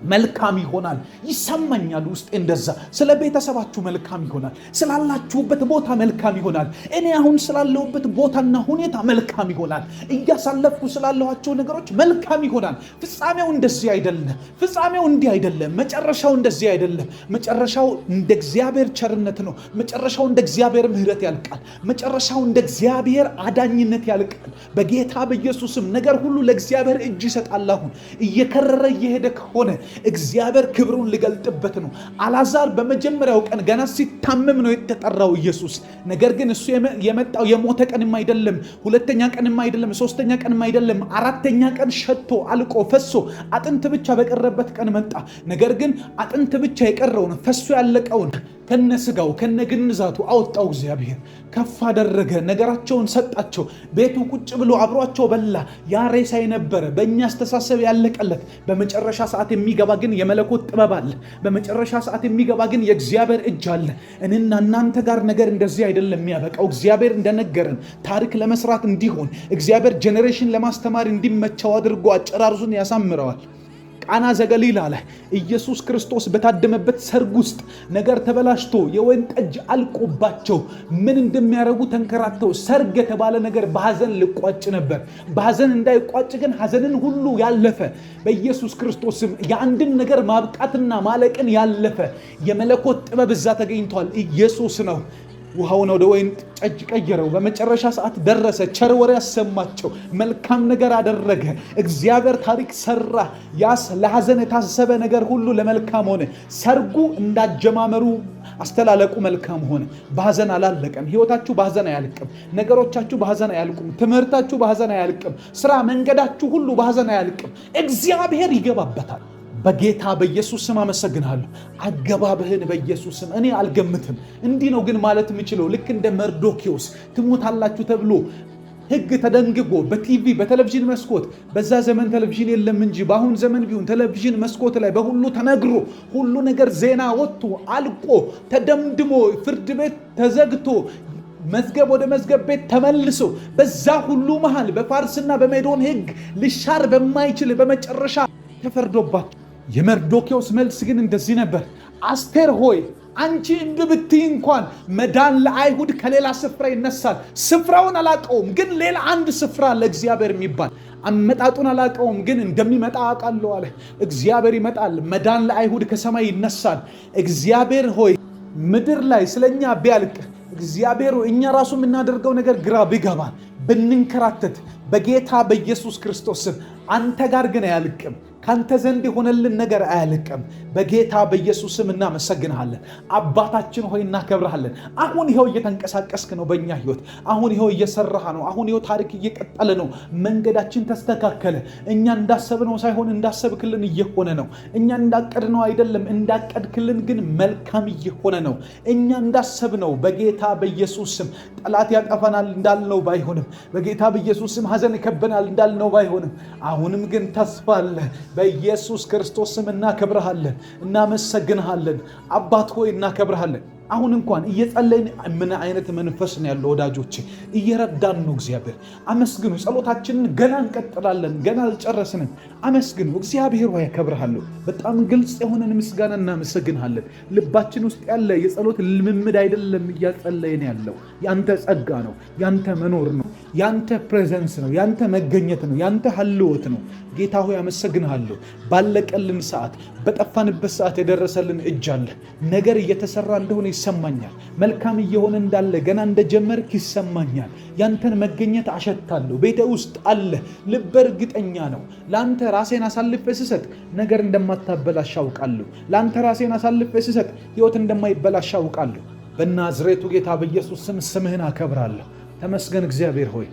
መልካም ይሆናል። ይሰማኛል ውስጥ እንደዛ። ስለ ቤተሰባችሁ መልካም ይሆናል። ስላላችሁበት ቦታ መልካም ይሆናል። እኔ አሁን ስላለሁበት ቦታና ሁኔታ መልካም ይሆናል። እያሳለፍኩ ስላለኋቸው ነገሮች መልካም ይሆናል። ፍጻሜው እንደዚህ አይደለም። ፍጻሜው እንዲህ አይደለም። መጨረሻው እንደዚህ አይደለም። መጨረሻው እንደ እግዚአብሔር ቸርነት ነው። መጨረሻው እንደ እግዚአብሔር ምሕረት ያልቃል። መጨረሻው እንደ እግዚአብሔር አዳኝነት ያልቃል። በጌታ በኢየሱስም ነገር ሁሉ ለእግዚአብሔር እጅ ይሰጣል። አሁን እየከረረ እየሄደ ከሆነ እግዚአብሔር ክብሩን ሊገልጥበት ነው። አልዓዛር በመጀመሪያው ቀን ገና ሲታመም ነው የተጠራው ኢየሱስ። ነገር ግን እሱ የመጣው የሞተ ቀንም አይደለም፣ ሁለተኛ ቀንም አይደለም፣ ሶስተኛ ቀንም አይደለም፣ አራተኛ ቀን ሸቶ አልቆ ፈሶ አጥንት ብቻ በቀረበት ቀን መጣ። ነገር ግን አጥንት ብቻ የቀረውን ፈሶ ያለቀውን ከነስጋው ከነግንዛቱ አወጣው። እግዚአብሔር ከፍ አደረገ፣ ነገራቸውን ሰጣቸው። ቤቱ ቁጭ ብሎ አብሯቸው በላ። ያ ሬሳ የነበረ በእኛ አስተሳሰብ ያለቀለት በመጨረሻ ሰዓት የሚገባ ግን የመለኮት ጥበብ አለ። በመጨረሻ ሰዓት የሚገባ ግን የእግዚአብሔር እጅ አለ። እኔና እናንተ ጋር ነገር እንደዚህ አይደለም የሚያበቃው። እግዚአብሔር እንደነገረን ታሪክ ለመስራት እንዲሆን እግዚአብሔር ጄኔሬሽን ለማስተማር እንዲመቸው አድርጎ አጨራርሱን ያሳምረዋል። ቃና ዘገሊላ ላይ ኢየሱስ ክርስቶስ በታደመበት ሰርግ ውስጥ ነገር ተበላሽቶ የወይን ጠጅ አልቆባቸው ምን እንደሚያደርጉ ተንከራተው ሰርግ የተባለ ነገር በሐዘን ሊቋጭ ነበር። በሐዘን እንዳይቋጭ ግን ሐዘንን ሁሉ ያለፈ በኢየሱስ ክርስቶስም የአንድን ነገር ማብቃትና ማለቅን ያለፈ የመለኮት ጥበብ እዛ ተገኝቷል። ኢየሱስ ነው። ውሃውን ወደ ወይን ጠጅ ቀየረው። በመጨረሻ ሰዓት ደረሰ። ቸር ወሬ ያሰማቸው፣ መልካም ነገር አደረገ። እግዚአብሔር ታሪክ ሰራ። ያስ ለሐዘን የታሰበ ነገር ሁሉ ለመልካም ሆነ። ሰርጉ እንዳጀማመሩ አስተላለቁ መልካም ሆነ። በሐዘን አላለቀም። ህይወታችሁ በሐዘን አያልቅም። ነገሮቻችሁ በሐዘን አያልቁም። ትምህርታችሁ በሐዘን አያልቅም። ስራ መንገዳችሁ ሁሉ በሐዘን አያልቅም። እግዚአብሔር ይገባበታል። በጌታ በኢየሱስ ስም አመሰግናለሁ። አገባብህን በኢየሱስ ስም እኔ አልገምትም። እንዲህ ነው ግን ማለት የምችለው ልክ እንደ መርዶኪዎስ ትሞታላችሁ ተብሎ ህግ ተደንግጎ በቲቪ በቴሌቪዥን መስኮት፣ በዛ ዘመን ቴሌቪዥን የለም እንጂ በአሁን ዘመን ቢሆን ቴሌቪዥን መስኮት ላይ በሁሉ ተነግሮ ሁሉ ነገር ዜና ወጥቶ አልቆ ተደምድሞ ፍርድ ቤት ተዘግቶ መዝገብ ወደ መዝገብ ቤት ተመልሶ በዛ ሁሉ መሃል በፋርስና በሜዶን ህግ ሊሻር በማይችል በመጨረሻ ተፈርዶባቸው የመርዶኪዎስ መልስ ግን እንደዚህ ነበር። አስቴር ሆይ አንቺ እንብትይ እንኳን መዳን ለአይሁድ ከሌላ ስፍራ ይነሳል። ስፍራውን አላቀውም፣ ግን ሌላ አንድ ስፍራ ለእግዚአብሔር የሚባል አመጣጡን አላቀውም፣ ግን እንደሚመጣ አውቃለሁ አለ። እግዚአብሔር ይመጣል። መዳን ለአይሁድ ከሰማይ ይነሳል። እግዚአብሔር ሆይ ምድር ላይ ስለኛ ቢያልቅ እግዚአብሔር እኛ ራሱ የምናደርገው ነገር ግራ ቢገባን ብንንከራተት በጌታ በኢየሱስ ክርስቶስ ስም አንተ ጋር ግን አያልቅም። ካንተ ዘንድ የሆነልን ነገር አያልቅም። በጌታ በኢየሱስ ስም እናመሰግንሃለን። አባታችን ሆይ እናከብርሃለን። አሁን ይኸው እየተንቀሳቀስክ ነው በእኛ ህይወት። አሁን ይኸው እየሰራህ ነው። አሁን ይኸው ታሪክ እየቀጠለ ነው። መንገዳችን ተስተካከለ። እኛ እንዳሰብነው ሳይሆን እንዳሰብክልን እየሆነ ነው። እኛ እንዳቀድነው አይደለም፣ እንዳቀድክልን ግን መልካም እየሆነ ነው። እኛ እንዳሰብነው በጌታ በኢየሱስ ስም ጠላት ያጠፋናል እንዳልነው ባይሆንም፣ በጌታ በኢየሱስ ስም ሐዘን ይከበናል እንዳልነው ባይሆንም፣ አሁንም ግን ተስፋ አለ። በኢየሱስ ክርስቶስ ስም እናከብርሃለን፣ እናመሰግንሃለን። አባት ሆይ እናከብርሃለን። አሁን እንኳን እየጸለይን ምን አይነት መንፈስ ነው ያለው ወዳጆቼ? እየረዳን ነው እግዚአብሔር። አመስግኑ። ጸሎታችንን ገና እንቀጥላለን፣ ገና አልጨረስንም። አመስግኑ። እግዚአብሔር ሆይ ያከብርሃለሁ። በጣም ግልጽ የሆነን ምስጋና እናመሰግንሃለን። ልባችን ውስጥ ያለ የጸሎት ልምምድ አይደለም እያጸለይን ያለው፣ ያንተ ጸጋ ነው፣ ያንተ መኖር ነው፣ ያንተ ፕሬዘንስ ነው፣ ያንተ መገኘት ነው፣ ያንተ ሐልወት ነው። ጌታ ሆይ አመሰግንሃለሁ። ባለቀልን ሰዓት፣ በጠፋንበት ሰዓት የደረሰልን እጅ አለ። ነገር እየተሰራ እንደሆነ ይሰማኛል። መልካም እየሆነ እንዳለ ገና እንደጀመርክ ይሰማኛል። ያንተን መገኘት አሸታለሁ። ቤቴ ውስጥ አለ። ልብ እርግጠኛ ነው። ለአንተ ራሴን አሳልፌ ስሰጥ ነገር እንደማታበላሽ አውቃለሁ። ለአንተ ራሴን አሳልፌ ስሰጥ ሕይወት እንደማይበላሽ አውቃለሁ። በናዝሬቱ ጌታ በኢየሱስ ስም ስምህን አከብራለሁ። ተመስገን እግዚአብሔር ሆይ።